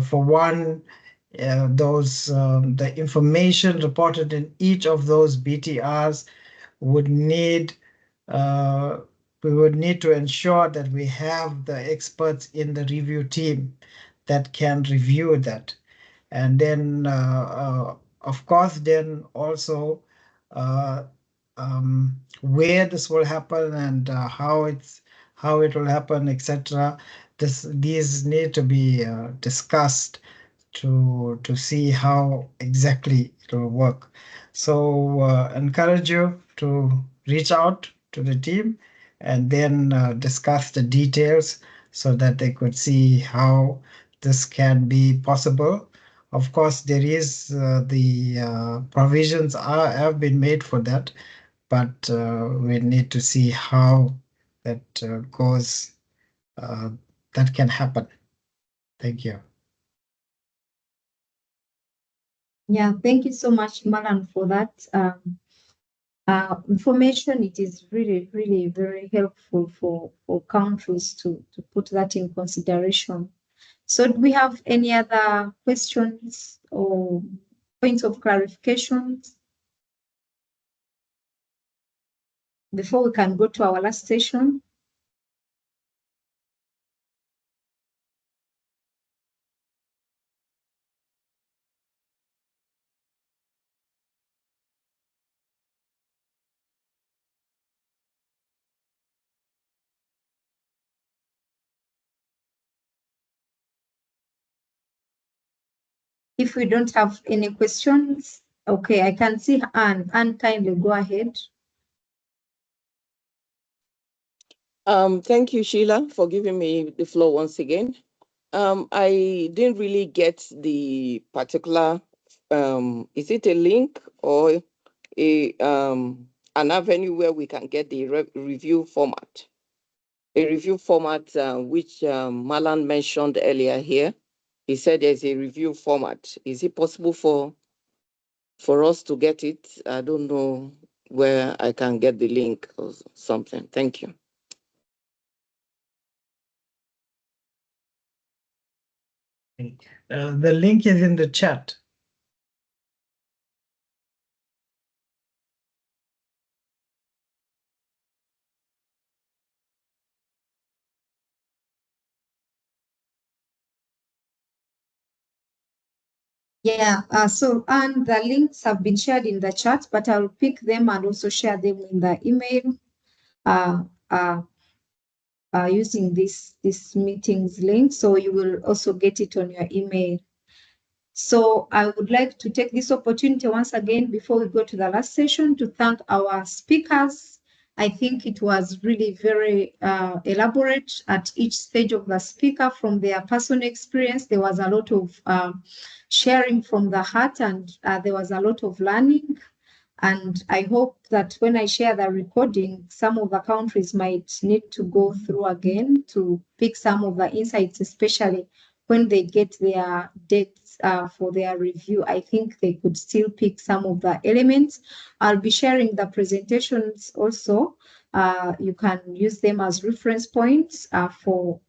Speaker 2: For one, the information reported in each of those BTRs would need we would need to ensure that we have the experts in the review team that can review that. And then of course then also uh, where this will happen and how it will happen, etc. These need to be discussed to see how exactly it will work. So encourage you to reach out to the team and then discuss the details so that they could see how this can be possible. Of course, there is the provisions have been made for that, but we need to see how that goes. That can happen. Thank you.
Speaker 1: Yeah, thank you so much, Malan, for that information. It is really, really very helpful for countries to put that in consideration. So do we have any other questions or points of clarification before we can go to our last session? If we don't have any questions, okay, I can see Anne. Anne, kindly go ahead.
Speaker 8: Thank you, Sheila, for giving me the floor once again. I didn't really get the particular, is it a link or an avenue where we can get the review format? A review format which Malan mentioned earlier here. He said there's a review format. Is it possible for us to get it? I don't know where I can get the link or something. Thank you.
Speaker 2: The link is in the chat.
Speaker 1: Yeah, and the links have been shared in the chat, but I'll pick them and also share them in the email using this meeting's link. So you will also get it on your email. So I would like to take this opportunity once again before we go to the last session to thank our speakers. I think it was really very elaborate at each stage of the speaker from their personal experience. There was a lot of sharing from the heart, and there was a lot of learning. And I hope that when I share the recording, some of the countries might need to go through again to pick some of the insights, especially when they get their dates for their review. I think they could still pick some of the elements. I'll be sharing the presentations also. You can use them as reference points for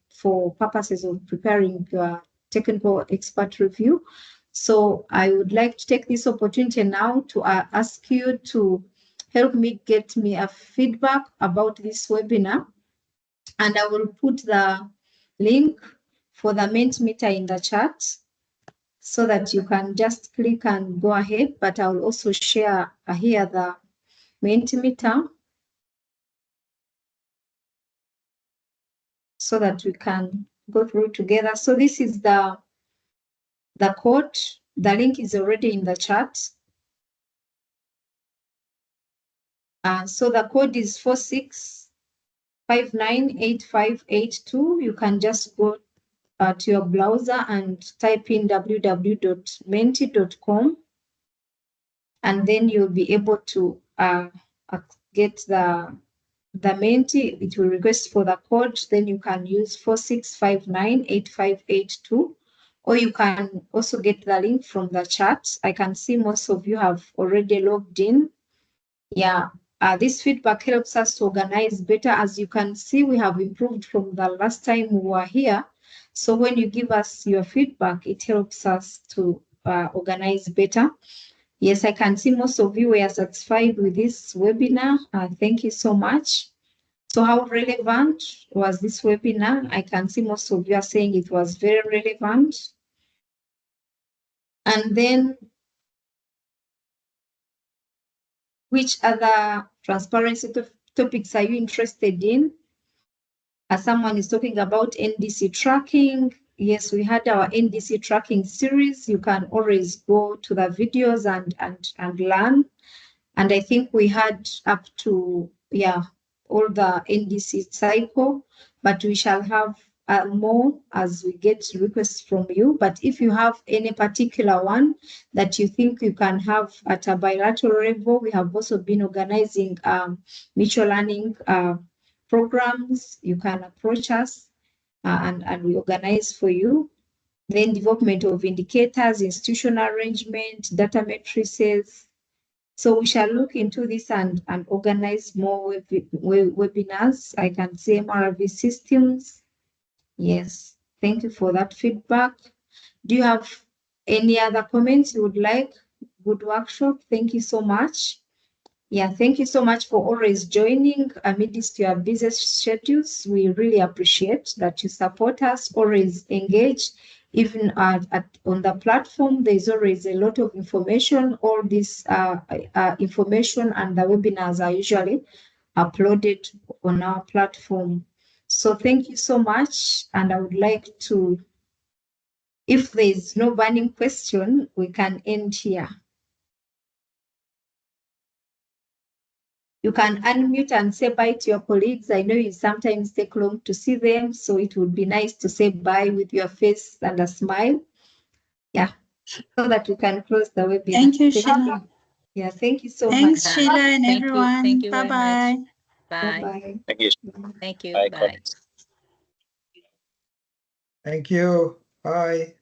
Speaker 1: purposes of preparing technical expert review. So I would like to take this opportunity now to ask you to help me get me a feedback about this webinar. And I will put the link for the Mentimeter in the chat so that you can just click and go ahead. But I will also share here the Mentimeter so that we can go through together. So this is the code. The link is already in the chat. So the code is 46598582. You can just go to your browser and type in www.menti.com, and then you'll be able to get the Menti. It will request for the code. Then you can use 46598582, or you can also get the link from the chat. I can see most of you have already logged in. Yeah, this feedback helps us to organize better. As you can see, we have improved from the last time we were here. So when you give us your feedback, it helps us to organize better. Yes, I can see most of you were satisfied with this webinar. Thank you so much. So how relevant was this webinar? I can see most of you are saying it was very relevant. And then, which other transparency topics are you interested in? As someone is talking about NDC tracking. Yes, we had our NDC tracking series. You can always go to the videos and learn. And I think we had up to, all the NDC cycle, but we shall have more as we get requests from you. But if you have any particular one that you think you can have at a bilateral level, we have also been organizing mutual learning programs. You can approach us and we organize for you. Then development of indicators, institutional arrangement, data matrices. So we shall look into this and organize more webinars. I can see MRV systems. Yes, thank you for that feedback. Do you have any other comments you would like? Good workshop. Thank you so much. Yeah, thank you so much for always joining amidst your busy schedules. We really appreciate that you support us, always engage. Even on the platform, there's always a lot of information. All this information and the webinars are usually uploaded on our platform. So thank you so much. And I would like to, if there's no burning question, we can end here. You can unmute and say bye to your colleagues. I know you sometimes take long to see them, so it would be nice to say bye with your face and a smile. Yeah, so that we can close the webinar.
Speaker 6: Thank you, Sheila.
Speaker 1: Yeah, thank you so
Speaker 6: Thanks,
Speaker 1: much.
Speaker 6: Sheila and
Speaker 3: Thank
Speaker 6: everyone.
Speaker 3: You. Thank you very
Speaker 6: Bye-bye.
Speaker 3: much. Bye.
Speaker 1: Bye-bye.
Speaker 9: Thank you.
Speaker 3: Thank you.
Speaker 9: Bye.
Speaker 3: Bye.
Speaker 2: Thank you. Bye.